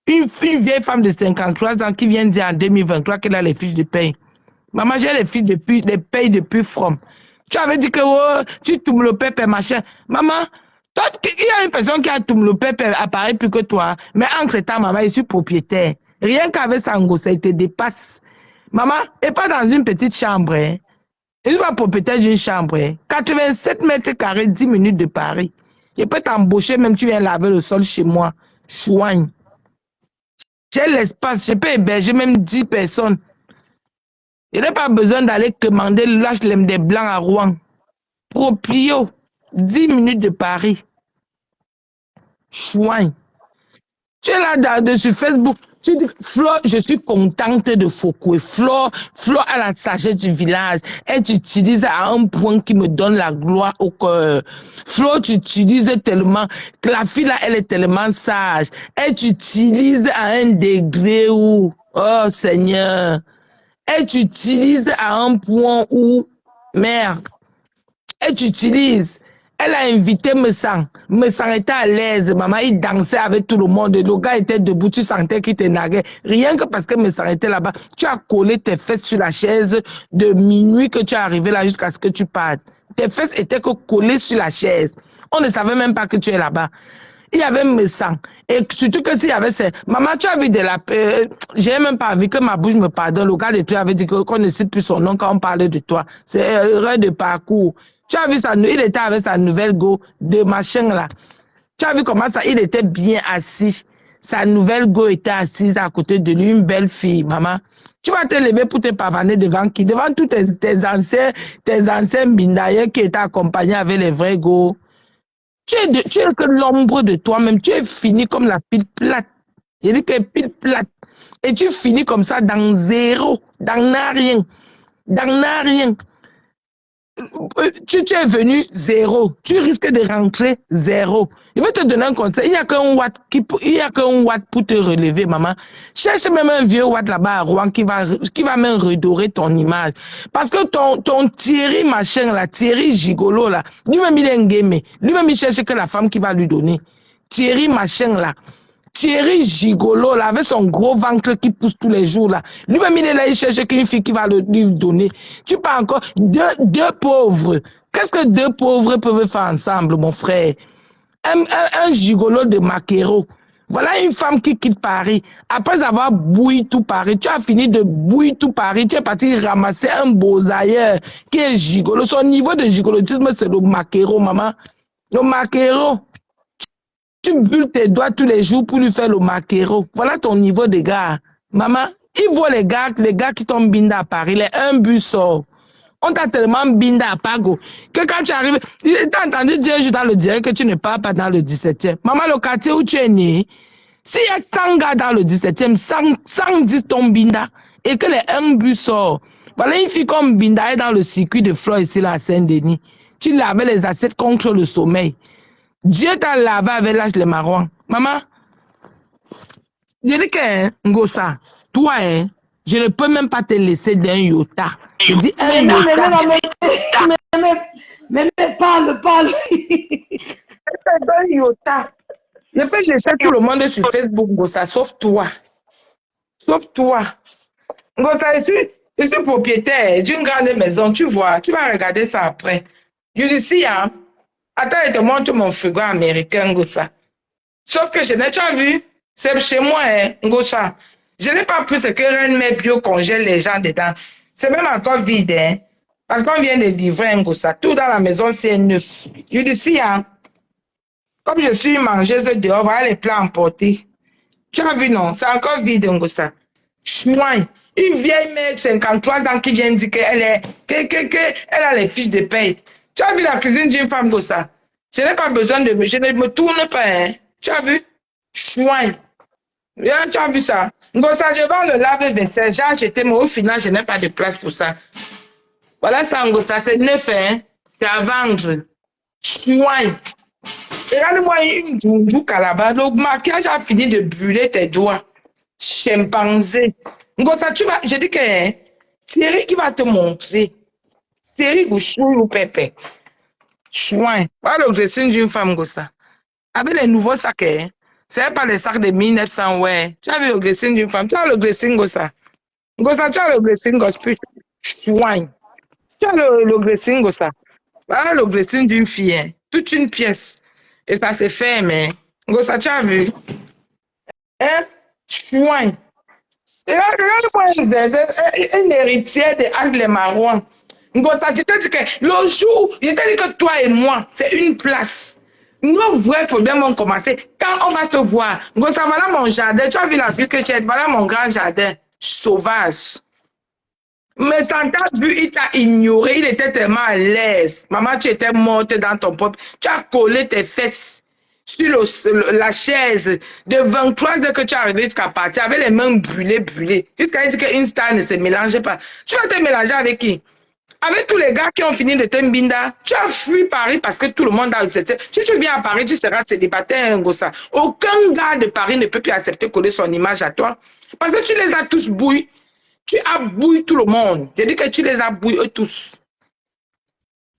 Une vieille femme de 53 ans qui vient dire en 2023 qu'elle a les fiches de paye. Maman, j'ai les fiches de paye depuis From. Tu avais dit que oh, tu tombes le pépé, machin. Maman, toi, il y a une personne qui a tombé le pépé, apparaît plus que toi. Mais entre-temps, maman, je suis propriétaire. Rien qu'avec Sango, ça te dépasse. Maman, et pas dans une petite chambre. Hein. Je ne suis pas propriétaire d'une chambre. Hein. 87 mètres carrés, 10 minutes de Paris. Je peux t'embaucher, même tu viens laver le sol chez moi. Chouigne. J'ai l'espace, je peux héberger même 10 personnes. Je n'ai pas besoin d'aller commander l'HLM des Blancs à Rouen. Proprio, 10 minutes de Paris. Chouin. Tu es là sur Facebook. Tu dis, Flo, je suis contente de Foucault. Flo a la sagesse du village. Elle t'utilise à un point qui me donne la gloire au cœur. Flo, tu utilises tellement, que la fille là, elle est tellement sage. Elle t'utilise à un degré où, oh Seigneur, elle t'utilise à un point où, merde, elle t'utilise. Elle a invité Messang. Messang était à l'aise. Maman, il dansait avec tout le monde. Le gars était debout. Tu sentais qu'il te naguait. Rien que parce que Messang était là-bas. Tu as collé tes fesses sur la chaise de minuit que tu es arrivé là jusqu'à ce que tu partes. Tes fesses étaient que collées sur la chaise. On ne savait même pas que tu es là-bas. Il y avait Messang. Et surtout que s'il y avait ces... Maman, tu as vu de la... j'ai même pas vu que ma bouche me pardonne. Le gars de toi avait dit qu'on ne cite plus son nom quand on parlait de toi. C'est erreur de parcours. Tu as vu ça, il était avec sa nouvelle go de machin là. Tu as vu comment ça, il était bien assis. Sa nouvelle go était assise à côté de lui, une belle fille, maman. Tu vas te lever pour te pavaner devant qui? Devant tous tes anciens bindailleurs qui étaient accompagnés avec les vrais go. Tu es que l'ombre de toi-même. Tu es fini comme la pile plate. Il dit que pile plate. Et tu finis comme ça dans zéro, dans rien. Dans rien. Tu es venu zéro. Tu risques de rentrer zéro. Je vais te donner un conseil. Il n'y a qu'un watt pour te relever, maman. Cherche même un vieux watt là-bas à Rouen qui va même redorer ton image. Parce que ton Thierry machin là, Thierry gigolo là, lui-même il est un game. Lui-même il cherche que la femme qui va lui donner. Thierry machin là. Thierry gigolo là, avec son gros ventre qui pousse tous les jours là. Lui-même, il est là, il cherche qu'une fille qui va lui donner. Tu parles encore deux pauvres. Qu'est-ce que deux pauvres peuvent faire ensemble, mon frère? Un gigolo de Maquero. Voilà une femme qui quitte Paris. Après avoir bouilli tout Paris, tu as fini de bouillir tout Paris. Tu es parti ramasser un beau-ailleurs qui est gigolo. Son niveau de gigolotisme, c'est le Maquero, maman. Le Maquero. Tu bulles tes doigts tous les jours pour lui faire le maquero. Voilà ton niveau de gars. Maman, il voit les gars qui tombent binda à Paris, les un bus sort. On t'a tellement binda à Pago que quand tu arrives, t'as entendu dire dans le direct que tu ne pars pas dans le 17e. Maman, le quartier où tu es né, s'il y a 100 gars dans le 17e, 110 tombent binda et que les un bus sort. Voilà une fille comme Binda est dans le circuit de Flore ici là à Saint-Denis. Tu lavais les assiettes contre le sommeil. Dieu t'a lavé avec l'âge les marrons. Maman, je dis que, Ngosa, toi, hein, je ne peux même pas te laisser d'un iota. Je dis un iota. Mais parle. D'un iota. Je peux laisser tout le monde sur Facebook, Ngosa, sauf toi. Sauf toi. Ngosa, je suis propriétaire d'une grande maison, tu vois. Tu vas regarder ça après. Je dis si, hein. Attends, je te montre mon frigo américain, Ngosa. Sauf que je n'ai pas vu. C'est chez moi, hein, Ngosa. Je n'ai pas pris ce que Reine Mère Bio congèle les gens dedans. C'est même encore vide, hein. Parce qu'on vient de livrer, Ngosa. Tout dans la maison, c'est neuf. Je dis si, hein. Comme je suis mangeuse dehors, voilà les plats emportés. Tu as vu, non? C'est encore vide, Ngosa. Chouin. Une vieille mère de 53 ans qui vient dire qu'elle a les fiches de paye. Tu as vu la cuisine d'une femme comme ça? Je n'ai pas besoin de... Je ne me tourne pas, hein. Tu as vu? Chouin. Tu as vu ça? Ngosa, je vais le lave-vaisselle. J'ai acheté, mais au final, je n'ai pas de place pour ça. Voilà ça, Ngosa. C'est neuf, hein. C'est à vendre. Chouin. Regarde-moi une joujou calabar. Le maquillage a fini de brûler tes doigts. Chimpanzé. Ngosa, tu vas... Je dis que... Hein, Thierry qui va te montrer. Thierry Gouchou ou Pépé. Chouin. Voilà le dressing d'une femme, Ngosa. Avec les nouveaux sacs, hein, C'est pas les sacs de 1900, ouais. Tu as vu le dressing d'une femme, tu as le dressing Gossa. Gossa, tu as le dressing Gospel. Chouin. Tu as le dressing Gossa. Voilà le dressing d'une fille, hein. Toute une pièce. Et ça s'est fait, mais. Gossa, tu as vu? Hein? Chouin. Et là, moi, une héritière de Angle Marouane. Ngosa, je te dis que le jour, je te dis que toi et moi, c'est une place. Nos vrais problèmes vont commencer quand on va se voir. Ngosa, voilà mon jardin. Tu as vu la vue que j'ai? Voilà mon grand jardin. Sauvage. Mais sans ta vue, il t'a ignoré. Il était tellement à l'aise. Maman, tu étais morte dans ton propre. Tu as collé tes fesses sur la chaise de 23 heures que tu es arrivé jusqu'à partir avec les mains brûlées. Jusqu'à dire qu'une star ne se mélange pas. Tu vas te mélanger avec qui? Avec tous les gars qui ont fini de te mbinda. Tu as fui Paris parce que tout le monde a accepté. Si tu viens à Paris, tu seras célibataire, un gossa. Aucun gars de Paris ne peut plus accepter coller son image à toi. Parce que tu les as tous bouillis. Tu as bouilli tout le monde. Je dis que tu les as bouillis eux tous.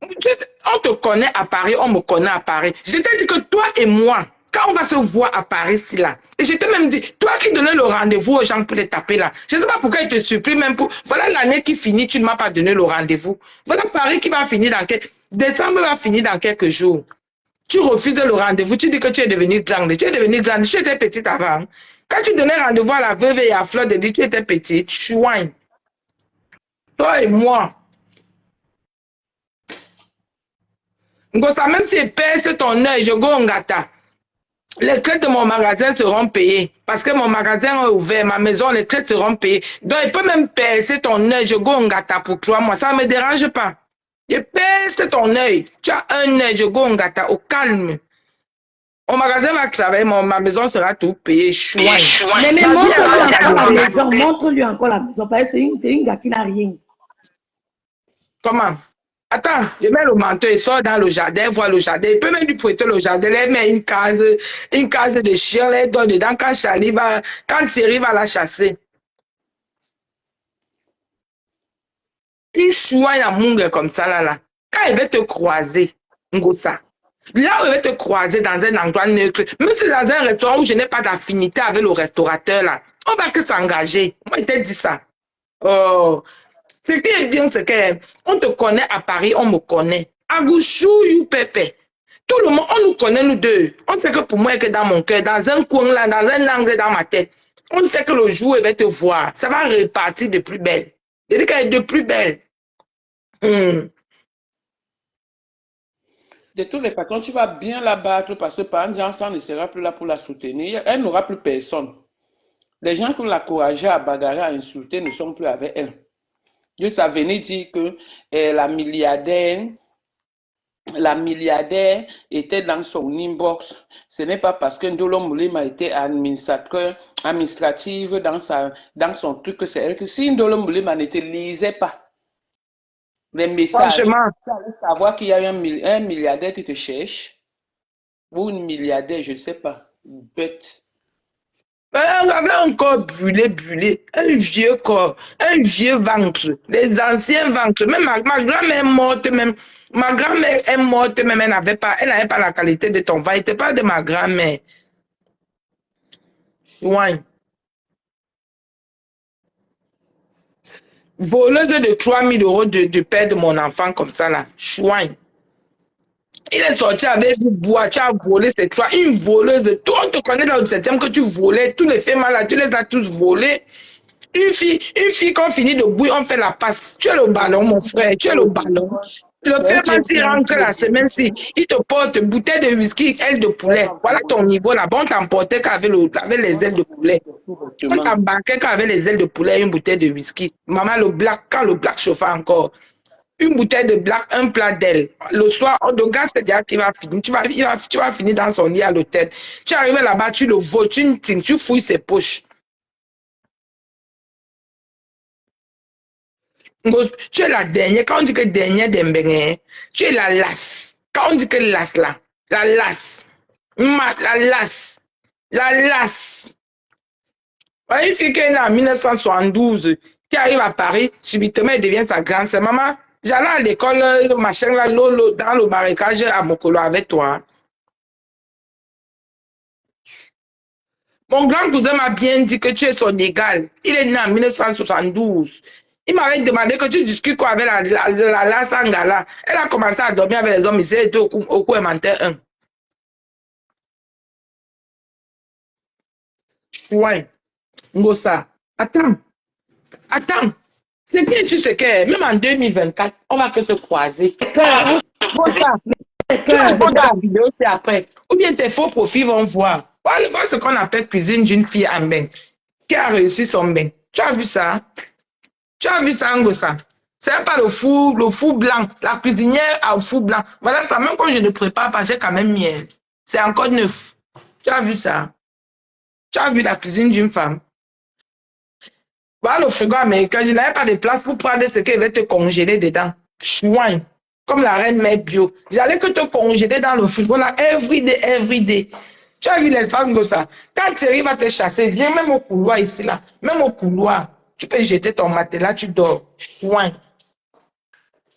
On te connaît à Paris, on me connaît à Paris. Je t'ai dit que toi et moi, quand on va se voir à Paris, si là, et je t'ai même dit, toi qui donnais le rendez-vous aux gens pour les taper là, je ne sais pas pourquoi ils te supplient même pour. Voilà l'année qui finit, tu ne m'as pas donné le rendez-vous. Voilà Paris qui va finir dans quelques. Décembre va finir dans quelques jours. Tu refuses le rendez-vous, tu dis que tu es devenu grande. Tu es devenu grande, tu étais petite avant. Quand tu donnais rendez-vous à la veuve et à Fleur de Lys, tu étais petite, chouin. Toi et moi. Ngosa, même si pèse ton œil, je go en gata. Les clés de mon magasin seront payées. Parce que mon magasin est ouvert, ma maison, les clés seront payées. Donc, il peut même percer ton œil, je go en gata pour 3 mois. Ça ne me dérange pas. Je perce ton œil. Tu as un œil, je go en gata, au calme. Mon magasin va travailler, ma maison sera tout payée. Chouin. Mais montre-lui encore la maison. Montre-lui encore la maison. Parce que c'est une gars qui n'a rien. Comment? Attends, je mets le manteau, il sort dans le jardin, voit le jardin. Il peut même lui prêter le jardin, il met une case de chien, il donne dedans quand Thierry va la chasser. Une chouette à moungre comme ça, là. Quand il va te croiser, Ngosa, là où il va te croiser dans un endroit neutre, même si dans un restaurant où je n'ai pas d'affinité avec le restaurateur, là, on va que s'engager. Moi, il t'a dit ça. Oh. Ce qui est bien, c'est qu'on te connaît à Paris, on me connaît. Agouchou, you Pepe. Tout le monde, on nous connaît, nous deux. On sait que pour moi, que dans mon cœur, dans un coin là, dans un angle dans ma tête, on sait que le jour où il va te voir, ça va repartir de plus belle. C'est-à-dire qu'elle est de plus belle. De toutes les façons, tu vas bien la battre parce que par exemple, Jean ne sera plus là pour la soutenir. Elle n'aura plus personne. Les gens qui l'ont encouragée à bagarrer, à insulter ne sont plus avec elle. Juste à venir dire que la milliardaire était dans son inbox. Ce n'est pas parce que Ndolo Moulema a été administrative dans son truc que c'est elle. Que si Ndolo Moulema ne te lisait pas les messages, Franchement. tu allais savoir qu'il y a un milliardaire qui te cherche. Ou une milliardaire, je ne sais pas. Bête. On avait un corps brûlé, un vieux corps, un vieux ventre, les anciens ventres. Même ma grand-mère est morte, même. Ma grand-mère est morte, même elle n'avait pas la qualité de ton ventre. Elle pas de ma grand-mère. Ouais. Voleuse de 3000 € du père de mon enfant comme ça là. Chouin. Il est sorti avec vous boire, tu as volé ces trois. Une voleuse de tout. On te connaît dans le 7e que tu volais. Tous les femmes là, tu les as tous volés. Une fille qu'on finit de bouillir, on fait la passe. Tu es le ballon, mon frère, tu es le ballon. Le fait quand il rentre la semaine-ci, il te porte bouteille de whisky, aile de poulet. Voilà ton niveau là-bas. On t'emportait qu'avec les ailes de poulet. On t'embarquait qu'avec les ailes de poulet, une bouteille de whisky. Maman, quand le black chauffait encore. Une bouteille de black, un plat d'ailes. Le soir, de gaz, c'est déjà qu'il va finir. Tu vas finir dans son lit à l'hôtel. Tu arrives là-bas, tu le voles, tu fouilles ses poches. Tu es la dernière. Quand on dit que dernière d'Embengé, tu es la lasse. Quand on dit que lasse là, la lasse. La lasse. La lasse. Une fille qui est née en 1972, qui arrive à Paris, subitement, elle devient sa grande sœur. Maman, j'allais à l'école, machin là, dans le marécage à Mokolo avec toi. Mon grand cousin m'a bien dit que tu es son égal. Il est né en 1972. Il m'avait demandé que tu discutes quoi avec la Sangala. Elle a commencé à dormir avec les hommes ici, elle était au coup alimentaire 1. Ouais, Ngosa. Attends. C'est qui tu sais que même en 2024, on va que se croiser. Cœur, Ngosa, tu vas cœur, voir la vidéo, c'est après. Ou bien tes faux profils vont voir. Voilà ce qu'on appelle cuisine d'une fille en bain, qui a réussi son bain. Tu as vu ça? Tu as vu ça, Ngosa? C'est pas le fou blanc, la cuisinière au fou blanc. Voilà ça, même quand je ne prépare pas, j'ai quand même miel. C'est encore neuf. Tu as vu ça? Tu as vu la cuisine d'une femme? Voilà le frigo américain, je n'avais pas de place pour prendre ce qu'elle va te congeler dedans. Chouin. Comme la reine mère bio. J'allais que te congeler dans le frigo là, every day. Tu as vu l'espace comme ça? Quand Thierry va te chasser, viens même au couloir ici là. Même au couloir. Tu peux jeter ton matelas, tu dors. Chouin.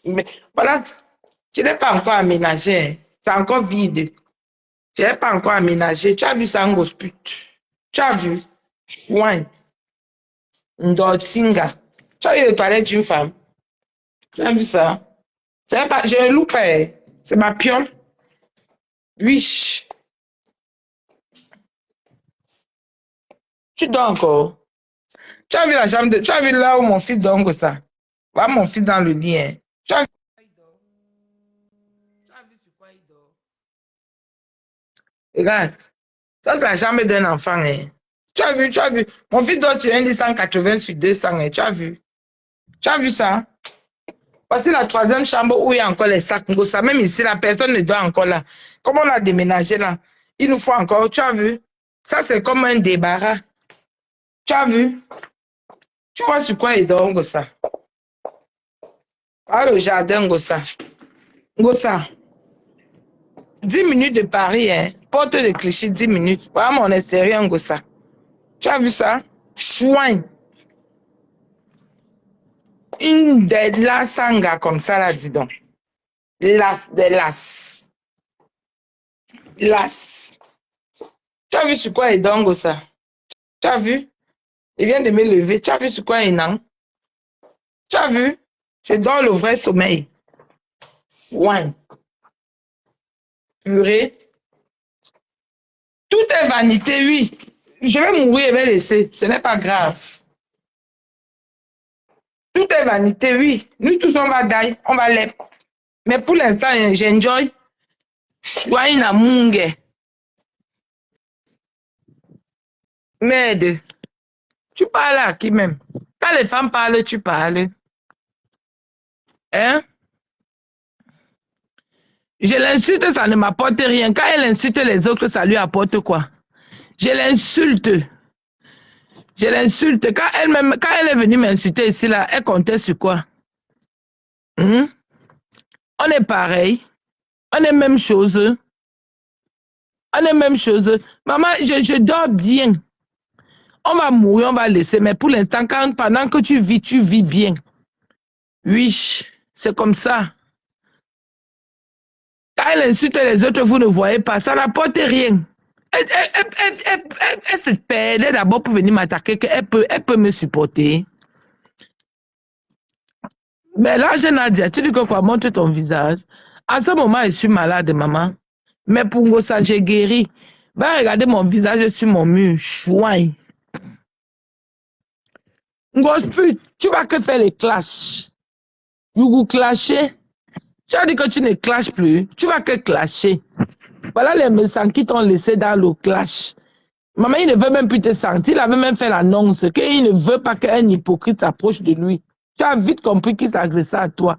Mais voilà, tu n'es pas encore aménagé. Hein. C'est encore vide. Tu n'es pas encore aménagé. Tu as vu ça, Ngosput? Tu as vu? Chouin. Ndortinga. Tu as vu les toilettes d'une femme? Tu as vu ça? C'est pas, j'ai un loupé. C'est ma piole. Oui. Tu dors encore. Tu as vu la chambre de. Tu as vu là où mon fils dort comme ça. Voilà mon fils dans le lit. Hein. Tu as vu sur quoi il dort? Regarde. Ça, c'est la chambre d'un enfant. Hein. Tu as vu. Mon fils dort sur un lit 180 sur 200. Hein. Tu as vu? Tu as vu ça? Voici la troisième chambre où il y a encore les sacs. Ça, même ici, la personne ne dort encore là. Comme on a déménagé là, il nous faut encore. Tu as vu? Ça, c'est comme un débarras. Tu as vu? Tu vois sur quoi il dort, Ngosa? Ah, le jardin, Ngosa. Ngosa, 10 minutes de Paris, hein. Porte de Clichy, 10 minutes. Voilà mon extérieur, Ngosa. Tu as vu ça? Chouin. Une des lasanga comme ça, là, dis donc. Des las. Tu as vu sur quoi il dort, Ngosa? Tu as vu? Il vient de me lever. Tu as vu sur quoi il est? Tu as vu? Je dors le vrai sommeil. Ouais. Purée. Tout est vanité, oui. Je vais mourir et vais laisser. Ce n'est pas grave. Tout est vanité, oui. Nous tous, on va die. On va l'être. Mais pour l'instant, j'enjoy. Soyez na mungue. Merde. Tu parles à qui même? Quand les femmes parlent, tu parles. Hein? Je l'insulte, ça ne m'apporte rien. Quand elle insulte les autres, ça lui apporte quoi? Je l'insulte. Quand elle est venue m'insulter ici, là, elle comptait sur quoi? On est pareil. On est même chose. Maman, je dors bien. On va mourir, on va laisser. Mais pour l'instant, pendant que tu vis bien. Oui, c'est comme ça. Quand elle insulte les autres, vous ne voyez pas. Ça n'apporte rien. Elle se perdait d'abord pour venir m'attaquer, qu'elle peut me supporter. Mais là, je Nadia, tu dis que quoi? Montre ton visage. À ce moment, je suis malade, maman. Mais pour Ngosa, j'ai guéri. Va regarder mon visage sur mon mur. Chouin. Ngosput, tu vas que faire les clashs. You clasher. Tu as dit que tu ne clashes plus. Tu vas que clasher. Voilà les messants qui t'ont laissé dans le clash. Maman, il ne veut même plus te sentir. Il avait même fait l'annonce qu'il ne veut pas qu'un hypocrite s'approche de lui. Tu as vite compris qu'il s'agressait à toi.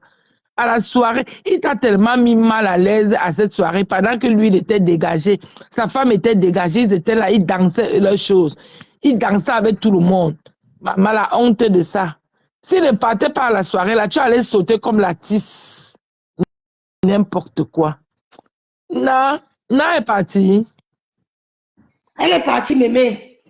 À la soirée, il t'a tellement mis mal à l'aise à cette soirée pendant que lui, il était dégagé. Sa femme était dégagée, ils étaient là, ils dansaient leurs choses. Ils dansaient avec tout le monde. Maman, la honte de ça. S'il ne partait pas à la soirée, là, tu allais sauter comme la tisse. N'importe quoi. Na est partie. Elle est partie, mémé.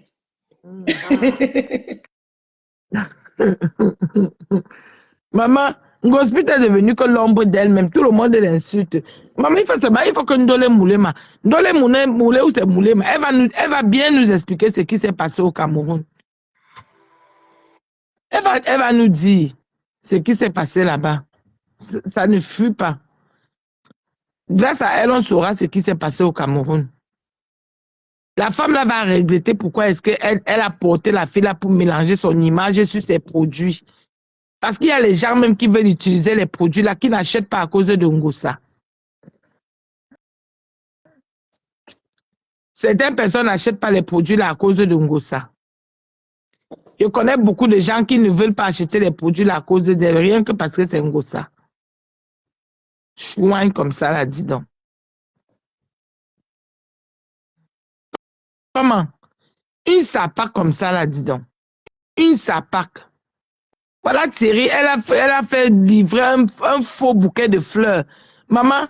Maman, Ngospit est devenu que l'ombre d'elle-même. Tout le monde l'insulte. Maman, il faut que Ndole Moulema. Ndole Moulé ou c'est Moulema. Elle va bien nous expliquer ce qui s'est passé au Cameroun. Elle va nous dire ce qui s'est passé là-bas. Ça ne fut pas. Grâce à elle, on saura ce qui s'est passé au Cameroun. La femme là va regretter pourquoi est-ce qu'elle a porté la fille là pour mélanger son image sur ses produits. Parce qu'il y a les gens même qui veulent utiliser les produits là, qui n'achètent pas à cause de Ngossa. Certaines personnes n'achètent pas les produits là à cause de Ngossa. Je connais beaucoup de gens qui ne veulent pas acheter les produits là à cause d'elle, rien que parce que c'est Ngossa. Chouin comme ça là, dis donc. Comment? Une sapac comme ça là, dis donc. Une sapac. Voilà Thierry, elle a fait livrer un faux bouquet de fleurs. Maman,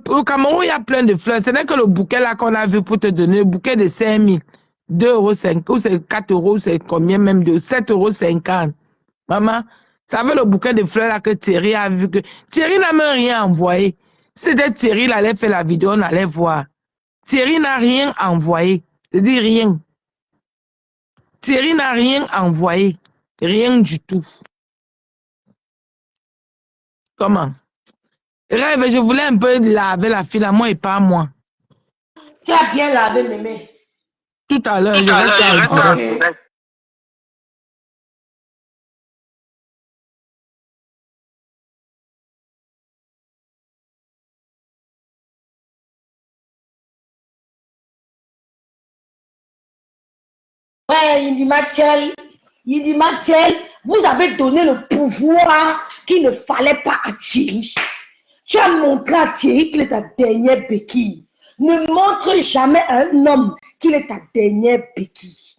au Cameroun, il y a plein de fleurs. Ce n'est que le bouquet là qu'on a vu pour te donner, le bouquet de 5 000, 2,5 €, ou c'est 4 €, c'est combien même, de 7,50 €. Maman, ça veut le bouquet de fleurs là que Thierry a vu que... Thierry n'a même rien envoyé. C'était Thierry, il allait faire la vidéo, on allait voir. Thierry n'a rien envoyé. Je dis rien. Thierry n'a rien envoyé. Rien du tout. Comment? Rêve, je voulais un peu laver la fille à moi et pas à moi. Tu as bien lavé mes mains. Tout à l'heure, je reste à Ok. Ouais, il dit Mathiel, vous avez donné le pouvoir qu'il ne fallait pas à Thierry. Tu as montré à Thierry qu'il est ta dernière béquille. Ne montre jamais à un homme qu'il est ta dernière béquille.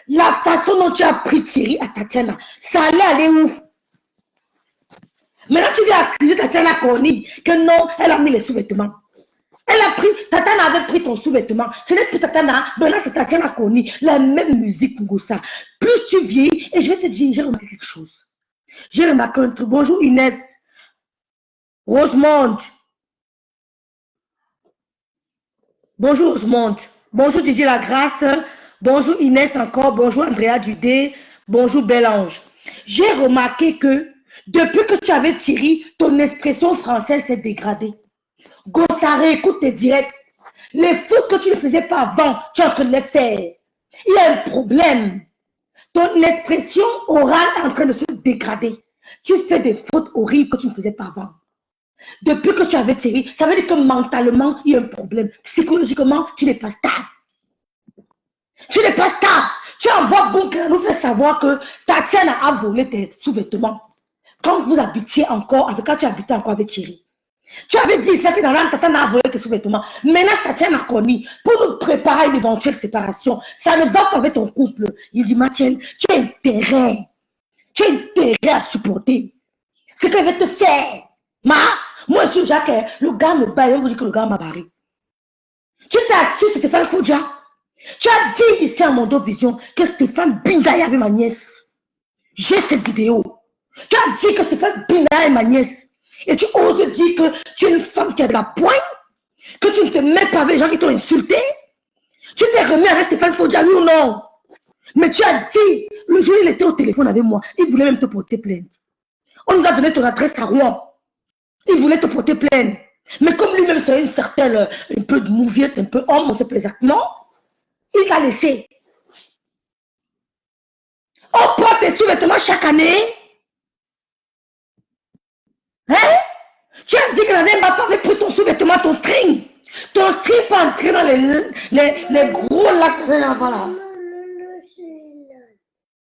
La façon dont tu as pris Thierry à Tatiana, ça allait aller où? Maintenant, tu viens accuser Tatiana Corny que non, elle a mis les sous-vêtements. Elle a pris, Tatiana avait pris ton sous-vêtement. Ce n'est plus Tatiana, maintenant c'est Tatiana Corny. La même musique, Ngossa. Plus tu vieillis, et je vais te dire, j'ai remarqué quelque chose. J'ai remarqué un truc. Bonjour Inès. Rosemonde. Bonjour Rosemonde. Bonjour Didier Lagrasse. Bonjour Inès encore. Bonjour Andrea Dudé. Bonjour Bel-Ange. J'ai remarqué que depuis que tu avais Thierry, ton expression française s'est dégradée. Gossaré, écoute tes directs. Les fautes que tu ne faisais pas avant, tu es en train de les faire. Il y a un problème. Ton expression orale est en train de se dégrader. Tu fais des fautes horribles que tu ne faisais pas avant. Depuis que tu avais Thierry, ça veut dire que mentalement, il y a un problème. Psychologiquement, tu n'es pas stable. Tu n'es pas stable. Tu envoies Bunker nous faire savoir que Tatiana a volé tes sous-vêtements. Quand vous habitiez encore, quand tu habitais encore avec Thierry. Tu avais dit ça que dans l'an, Tatiana a volé tes sous-vêtements. Maintenant, Tatiana a connu pour nous préparer une éventuelle séparation. Ça ne va pas avec ton couple. Il dit, Mathiel, tu as intérêt. Tu as intérêt à supporter ce qu'elle veut te faire. Moi, je suis Jacques, le gars me bat, il vous dire que le gars m'a barré. Tu t'es assis sur Stéphane Fodja. Tu as dit ici à Mondo Vision que Stéphane Bindaï avait ma nièce. J'ai cette vidéo. Tu as dit que Stéphane Bindaï est ma nièce. Et tu oses dire que tu es une femme qui a de la poigne, que tu ne te mets pas avec les gens qui t'ont insulté. Tu t'es remis avec Stéphane Fodja, oui ou non? Mais tu as dit, le jour où il était au téléphone avec moi, il voulait même te porter plainte. On nous a donné ton adresse à Rouen. Il voulait te porter plainte. Mais comme lui-même serait une certaine, un peu de mouviette, un peu homme, on sait pas exactement, il l'a laissé. On porte tes sous-vêtements chaque année. Hein? Tu as dit que la dame n'a pas avait pris ton sous-vêtement, ton string. Ton string peut entrer dans les gros lacs. Voilà.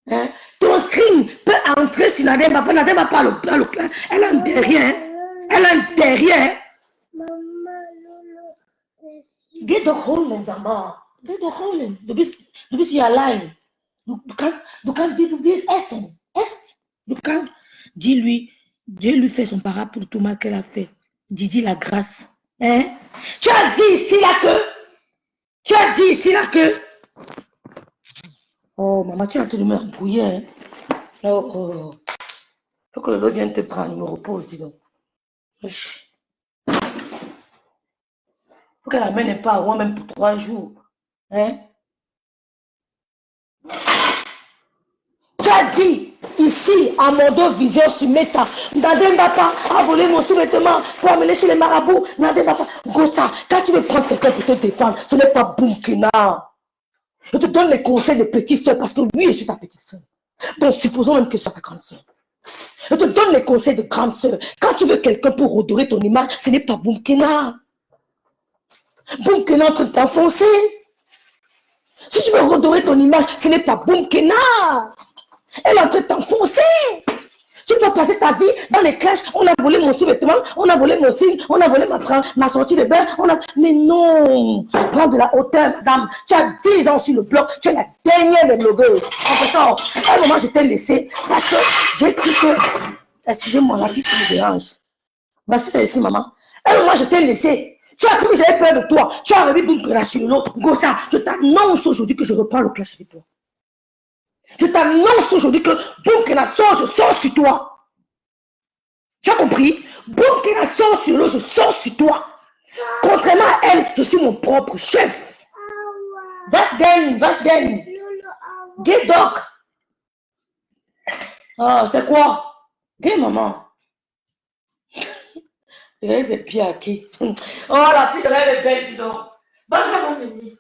Hein? Ton string peut entrer sur la dame. La dame n'a pas le plan. Elle a un derrière. Elle a un derrière. Get the hole, maman. Get the hole. Du bist ja allein. Du kannst wie du willst essen. Du kannst. Dis-lui, Dieu lui fait son para pour tout mal qu'elle a fait. Didi la grâce. Hein? Tu as dit ici là que. Oh, maman, tu as tout de me embrouiller. Hein? Oh. Faut que Lolo vienne te prendre, me repose, dis donc. Faut qu'elle amène pas à Rouen même pour 3 jours. Hein? Tu as dit, ici, à Mondo Vision sur Meta, Nadé Mbapa a volé mon sous-vêtement pour amener chez les marabouts. Nadé Mbapa, Gossa, quand tu veux prendre quelqu'un pour te défendre, ce n'est pas Boumkina. Je te donne les conseils de petite soeur parce que lui, je suis ta petite soeur. Donc, supposons même que je sois ta grande soeur. Je te donne les conseils de grande soeur. Quand tu veux quelqu'un pour redorer ton image, ce n'est pas Boumkina. Boumkina est en train de t'enfoncer. Si tu veux redorer ton image, ce n'est pas Boumkina. Elle est en train de t'enfoncer. Tu vas passer ta vie dans les clashs. On a volé mon sous-vêtement, on a volé mon signe, on a volé ma sortie de bain. Mais non, prends de la hauteur, madame. Tu as 10 ans sur le bloc, tu es la dernière des blogueurs. En passant, à un moment, je t'ai laissé parce que j'ai cru que... Excusez-moi, la fille, ça me dérange. Voici ça ici, maman. À un moment, je t'ai laissé. Tu as cru que j'avais peur de toi. Tu as revu une sur l'autre. Gossa, je t'annonce aujourd'hui que je reprends le clash avec toi. Je t'annonce aujourd'hui que Boumkina sort, je sors sur toi. Tu as compris? Boumkina sort sur l'eau, je sors sur toi. Contrairement à elle, je suis mon propre chef. Va-t'en. Get dog. Ah, c'est quoi? Get maman. Regarde ses pieds à qui? Oh, la fille de rêve est belle, dis donc. Va venir.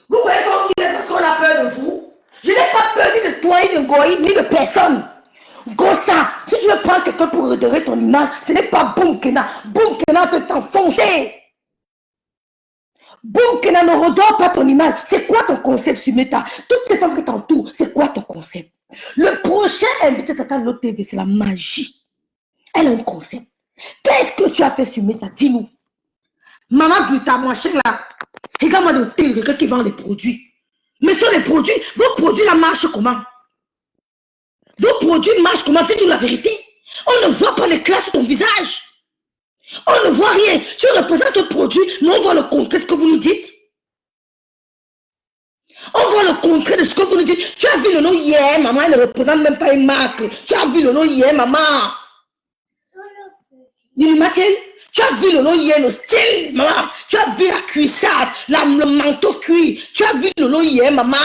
Vous voyez comment il est parce qu'on a peur de vous? Je n'ai pas peur ni de toi, ni de Goï, ni de personne. Gossa, si tu veux prendre quelqu'un pour redorer ton image, ce n'est pas Boumkina. Boumkina te t'enfoncer. Boumkina ne redore pas ton image. C'est quoi ton concept sur Meta? Toutes ces femmes qui t'entourent, c'est quoi ton concept? Le prochain invité de Tata Lot TV, c'est la magie. Elle a un concept. Qu'est-ce que tu as fait sur Meta? Dis-nous. Maman Buta, mon cher là, regarde-moi dans le télé, quelqu'un qui vend les produits. Mais sur les produits, vos produits là marchent comment? Vos produits marchent comment? Dites-nous la vérité. On ne voit pas les classes sur ton visage. On ne voit rien. Tu représentes un produit, mais on voit le contraire de ce que vous nous dites. On voit le contraire de ce que vous nous dites. Tu as vu le nom hier, maman, elle ne représente même pas une marque. Tu as vu le nom hier, maman. Tu as vu le nom hier, le style, maman. Tu as vu la cuissade, le manteau cuit. Tu as vu le nom hier, maman.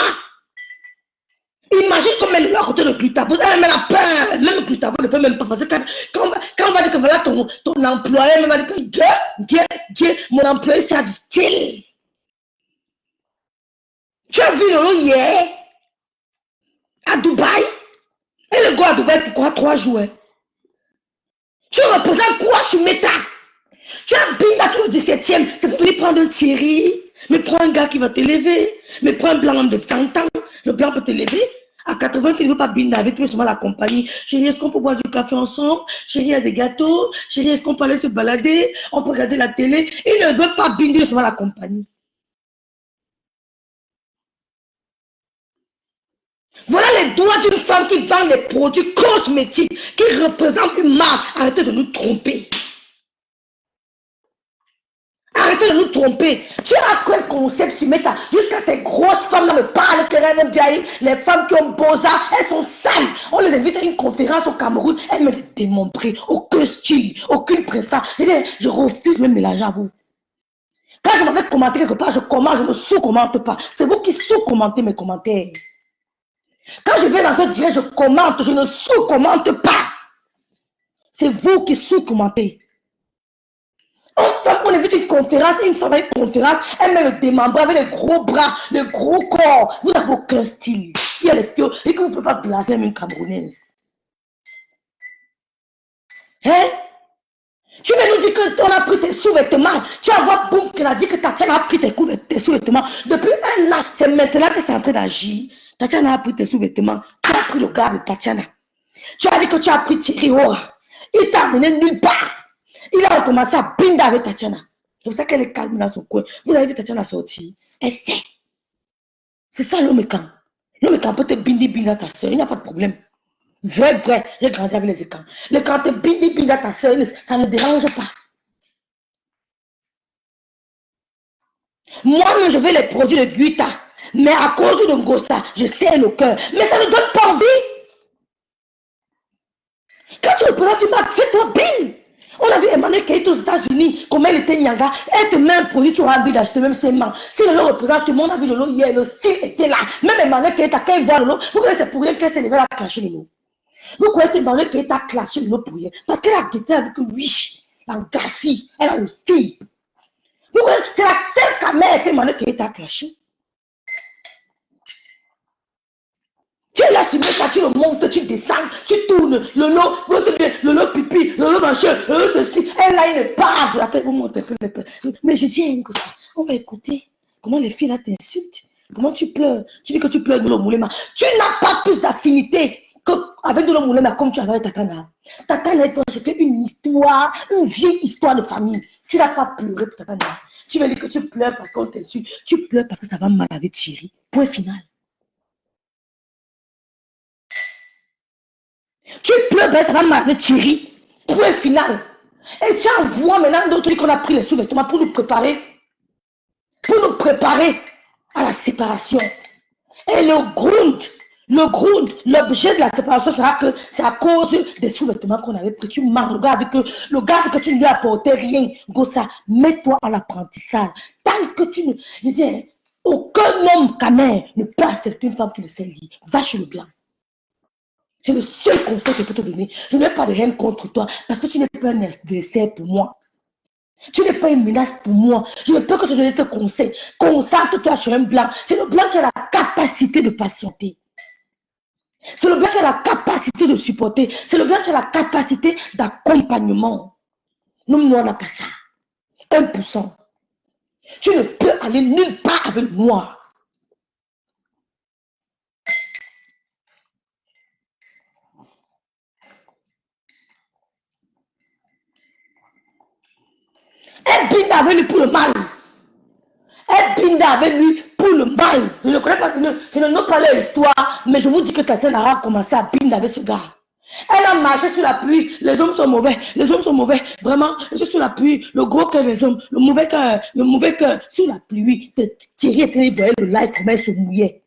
Imagine comme elle est à côté de Glutabo. Elle a peur. Même Glutabo ne peut même pas. Parce que quand on va dire que voilà ton employé, elle va dire que mon employé, c'est du style. Tu as vu le nom hier à Dubaï. Et le gars à Dubaï, pourquoi 3 jours? Hein? Tu représentes quoi sur Meta? Tu as Binda tout le 17e. C'est pour lui prendre un Thierry. Mais prends un gars qui va t'élever. Mais prends un blanc de 100 ans. Le blanc peut t'élever. À 80, tu ne veux pas Binda avec, tu veux seulement la compagnie. Chérie, est-ce qu'on peut boire du café ensemble? Chérie, il y a des gâteaux. Chérie, est-ce qu'on peut aller se balader? On peut regarder la télé. Il ne veut pas Binda, seulement la compagnie. Voilà les droits d'une femme qui vend des produits cosmétiques, qui représentent une marque. Arrêtez de nous tromper. Arrêtez de nous tromper. Tu as quel concept sur Meta? Jusqu'à tes grosses femmes là me parlent que rêvent bien. Les femmes qui ont beaux arts, elles sont sales. On les invite à une conférence au Cameroun. Elles me les démontrent. Aucun style, aucune prestation. Je refuse de me mélanger à vous. Quand je m'avais commenté quelque part, je commente, je ne sous-commente pas. C'est vous qui sous-commentez mes commentaires. Quand je vais dans ce direct, je commente, je ne sous-commente pas. C'est vous qui sous-commentez. Une femme, on invite une conférence, une femme à une conférence, elle met le démembré avec les gros bras, le gros corps. Vous n'avez aucun style. Il y a les filles et que vous ne pouvez pas blaser une Camerounaise. Hein? Tu veux nous dire qu'on a pris tes sous-vêtements. Tu vas voir Boum qui a dit que Tatiana a pris tes sous-vêtements. Depuis 1 an, c'est maintenant que c'est en train d'agir. Tatiana a pris tes sous-vêtements. Tu as pris le gars de Tatiana. Tu as dit que tu as pris Thierry Ora. Il t'a amené nulle part. Il a recommencé à binder avec Tatiana. C'est pour ça qu'elle est calme dans son coin. Vous avez vu Tatiana sortir. Elle sait. C'est ça l'homme écran. L'homme écran peut te binder à ta soeur. Il n'y a pas de problème. Vrai. J'ai grandi avec les écrans. Le quand te binder à ta soeur, ça ne dérange pas. Moi-même, je veux les produits de Guita. Mais à cause de Ngossa, je sais le cœur. Mais ça ne donne pas envie. Quand tu représentes une marque, fais-toi bien. On a vu Emmanuel qui est aux États-Unis, comment elle était Nyanga. Elle te met un produit, tu auras envie d'acheter même ses mains. Si Lolo représente tout le monde, a vu Lolo hier, le style était là. Même Emmanuel qui est à quand il voit Lolo, vous croyez que c'est pour rien qu'elle s'est levée à clasher Lolo. Vous croyez que Emmanuel qui est à clasher Lolo pour rien. Parce qu'elle a guetté avec lui, la Gassi, elle a le style. Vous croyez, c'est la seule caméra que Emmanuel qui est à clasher. Tu es là sur ça, tu le montes, tu descends, tu tournes, Lolo pipi, Lolo machin, Lolo ceci. Elle a une bave, la tête vous monte un peu. Mais je dis à un gosse, on va écouter comment les filles là t'insultent, comment tu pleures. Tu dis que tu pleures de l'Omoulema. Tu n'as pas plus d'affinité qu'avec de l'Omoulema comme tu avais avec Tatana. Tatana et toi, c'était une histoire, une vieille histoire de famille. Tu n'as pas pleuré pour Tatana. Tu veux dire que tu pleures parce qu'on t'insulte, tu pleures parce que ça va mal avec Thierry. Point final. Tu pleures, ben ça va mal avec Thierry. Point final. Et tu envoies maintenant d'autres qu'on a pris les sous-vêtements pour nous préparer à la séparation. Et l'objet de la séparation sera que c'est à cause des sous-vêtements qu'on avait pris. Tu marres le gars avec que tu ne lui apportais rien. Gossa, mets-toi à l'apprentissage. Tant que tu ne... Je dis, aucun homme camer ne peut accepter une femme qui ne sait lire. Va chez le blanc. C'est le seul conseil que je peux te donner. Je n'ai pas de haine contre toi parce que tu n'es pas un adversaire pour moi. Tu n'es pas une menace pour moi. Je ne peux que te donner tes conseils. Concentre-toi sur un blanc. C'est le blanc qui a la capacité de patienter. C'est le blanc qui a la capacité de supporter. C'est le blanc qui a la capacité d'accompagnement. Nous, on n'a pas ça. 1%. Tu ne peux aller nulle part avec moi. Elle binde avec lui pour le mal. Elle binde avec lui pour le mal. Je ne connais pas, je ne know pas l'histoire, mais je vous dis que Tatiana a commencé à binder avec ce gars. Elle a marché sur la pluie. Les hommes sont mauvais. Les hommes sont mauvais. Vraiment, je suis sur la pluie. Le gros cœur des hommes. Le mauvais cœur sur la pluie. Thierry était, il voyait le live, comment elle se mouillait.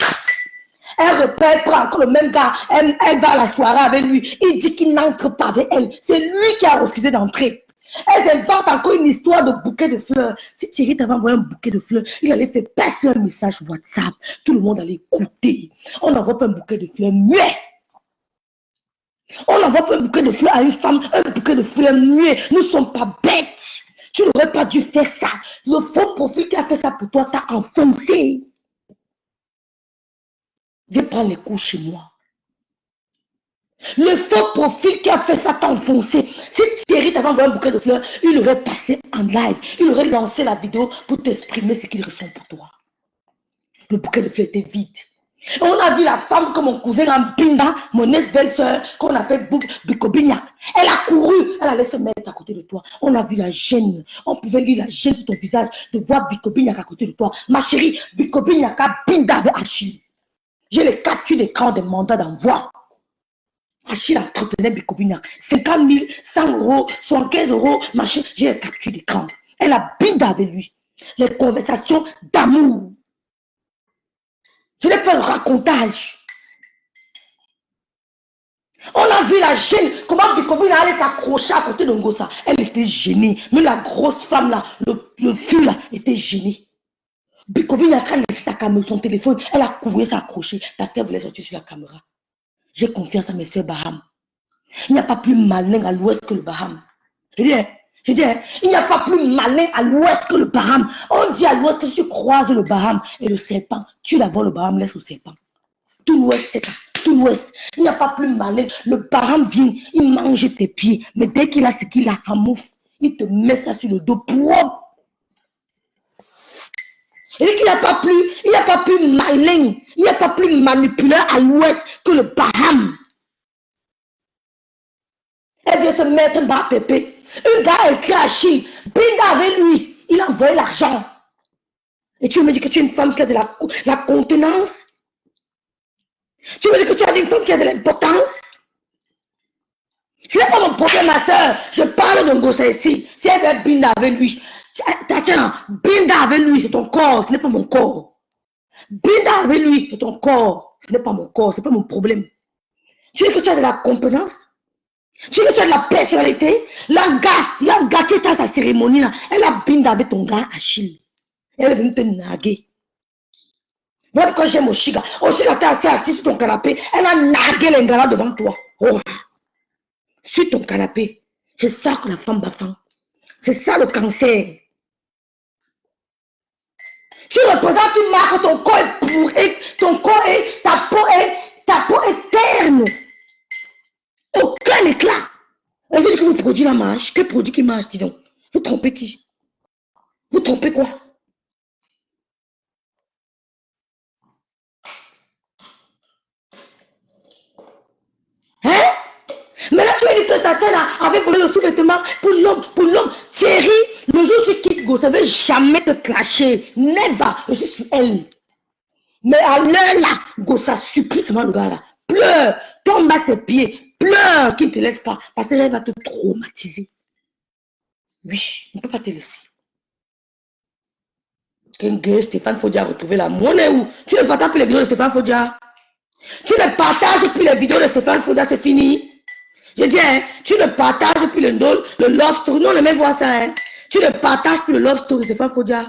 Elle repère, prend encore le même gars. Elle va à la soirée avec lui. Il dit qu'il n'entre pas avec elle. C'est lui qui a refusé d'entrer. Elles inventent encore une histoire de bouquet de fleurs. Si Thierry t'avait envoyé un bouquet de fleurs, il allait faire passer un message WhatsApp. Tout le monde allait écouter. On n'envoie pas un bouquet de fleurs muet. On n'envoie pas un bouquet de fleurs à une femme, un bouquet de fleurs muet. Nous ne sommes pas bêtes. Tu n'aurais pas dû faire ça. Le faux profil qui a fait ça pour toi t'a enfoncé. Viens prendre les coups chez moi. Le faux profil qui a fait ça t'a enfoncé. Si Thierry t'avait envoyé un bouquet de fleurs, il aurait passé en live. Il aurait lancé la vidéo pour t'exprimer ce qu'il ressent pour toi. Le bouquet de fleurs était vide. Et on a vu la femme que mon cousin Ambinda, mon ex-belle-sœur, qu'on a fait Bicobignac. Elle a couru, elle allait se mettre à côté de toi. On a vu la gêne. On pouvait lire la gêne sur ton visage de voir Bicobignac à côté de toi. Ma chérie, Bicobignac a Binda avec Achille. J'ai les captures d'écran des mandats d'envoi. Achille entretenait Bicobignac. 50 000, 100 euros, 75 euros, machin. J'ai les captures d'écran. Elle a Binda avec lui. Les conversations d'amour. Je n'ai pas le racontage. On a vu la gêne, comment Bicobina allait s'accrocher à côté de Ngossa. Elle était gênée. Mais la grosse femme là, le fût là, était gêné. Bicobina a laissé sa caméra, son téléphone, elle a couru s'accrocher parce qu'elle voulait sortir sur la caméra. J'ai confiance à mes sœurs Baham. Il n'y a pas plus malin à l'ouest que le Baham. Je dis, il n'y a pas plus malin à l'ouest que le Baham. On dit à l'ouest que si tu croises le Baham et le serpent, tu d'abord le Baham, laisse le serpent. Tout l'ouest, c'est ça. Tout l'ouest. Il n'y a pas plus malin. Le Baham vient, il mange tes pieds. Mais dès qu'il a ce qu'il a en mouffe, il te met ça sur le dos propre. Il dit qu'il n'y a pas plus malin, il n'y a pas plus manipulateur à l'ouest que le Baham. Elle vient se mettre dans Pépé. Un gars a écrit à Achille, Binda avec lui, il a envoyé l'argent. Et tu me dis que tu es une femme qui a de la contenance? Tu me dis que tu as une femme qui a de l'importance? Ce n'est pas mon problème, ma soeur. Je parle d'un gosse ici. Si elle fait binda avec lui, Tatiana, binda avec lui, c'est ton corps, ce n'est pas mon corps. Binda avec lui, c'est ton corps, ce n'est pas mon corps, ce n'est pas mon problème. Tu dis que tu as de la compétence? Tu dis que tu as de la personnalité? La gars qui est à sa cérémonie, là, elle a binda avec ton gars Achille. Elle est venue te naguer. Voilà pourquoi j'aime Oshiga. Oshiga, t'es assis sur ton canapé. Elle a nagué les gars devant toi. Oh. Sur ton canapé. C'est ça que la femme baffe. C'est ça le cancer. Tu représentes une marque, ton corps est pourri, ton corps est, ta peau est terne. Aucun éclat. On veut dire que vous produisez la marche. Quel produit qui marche, dis donc? Vous trompez qui? Vous trompez quoi? Hein? Mais là, tu as dit que Tatiana avait volé le sous-vêtement pour l'homme. Thierry, le jour où tu quittes Go, ça ne veut jamais te clasher. Never. Je suis sur elle. Mais à l'heure là, Go, ça supplie seulement le gars là. Pleure, tombe à ses pieds, pleure, qu'il ne te laisse pas. Parce qu'elle va te traumatiser. Oui, on ne peut pas te laisser. Qu'un gars, Stéphane Fodia a retrouvé la monnaie où? Tu ne partages plus les vidéos de Stéphane Fodia. Tu ne partages plus les vidéos de Stéphane Fodia, c'est fini. Je dis, hein, tu ne partages plus le love story. Non, on aime voir ça. Hein. Tu ne partages plus le love story de Stéphane Fodia.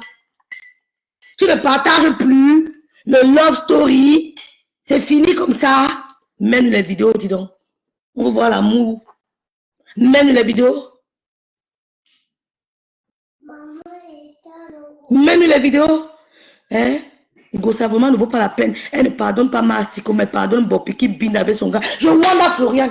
Tu ne partages plus le love story. C'est fini comme ça. Mène les vidéos, dis donc. On va voir l'amour. Mène les vidéos. Mène les vidéos. Hein? Ça vraiment ne vaut pas la peine. Elle ne pardonne pas Mastico, mais pardonne Bopi qui binde avec son gars. Je vois Florian.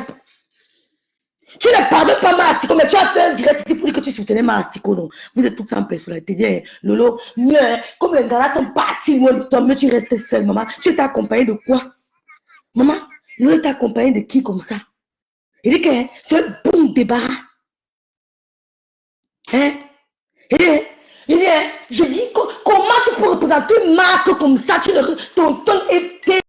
Tu ne pardonnes pas Mastico, mais tu as fait un direct ici pour dire que tu soutenais Mastico. Non. Vous êtes toutes en personnalité. Dis, Lolo, mieux, hein, comme les gars sont partis loin de toi, mais tu restes seule, maman. Tu es accompagnée de quoi? Maman, Lolo est accompagnée de qui comme ça? Il dit que hein, c'est un bon débat. Hein? Il dit, je dis, comment tu peux représenter une marque comme ça? Ton ton est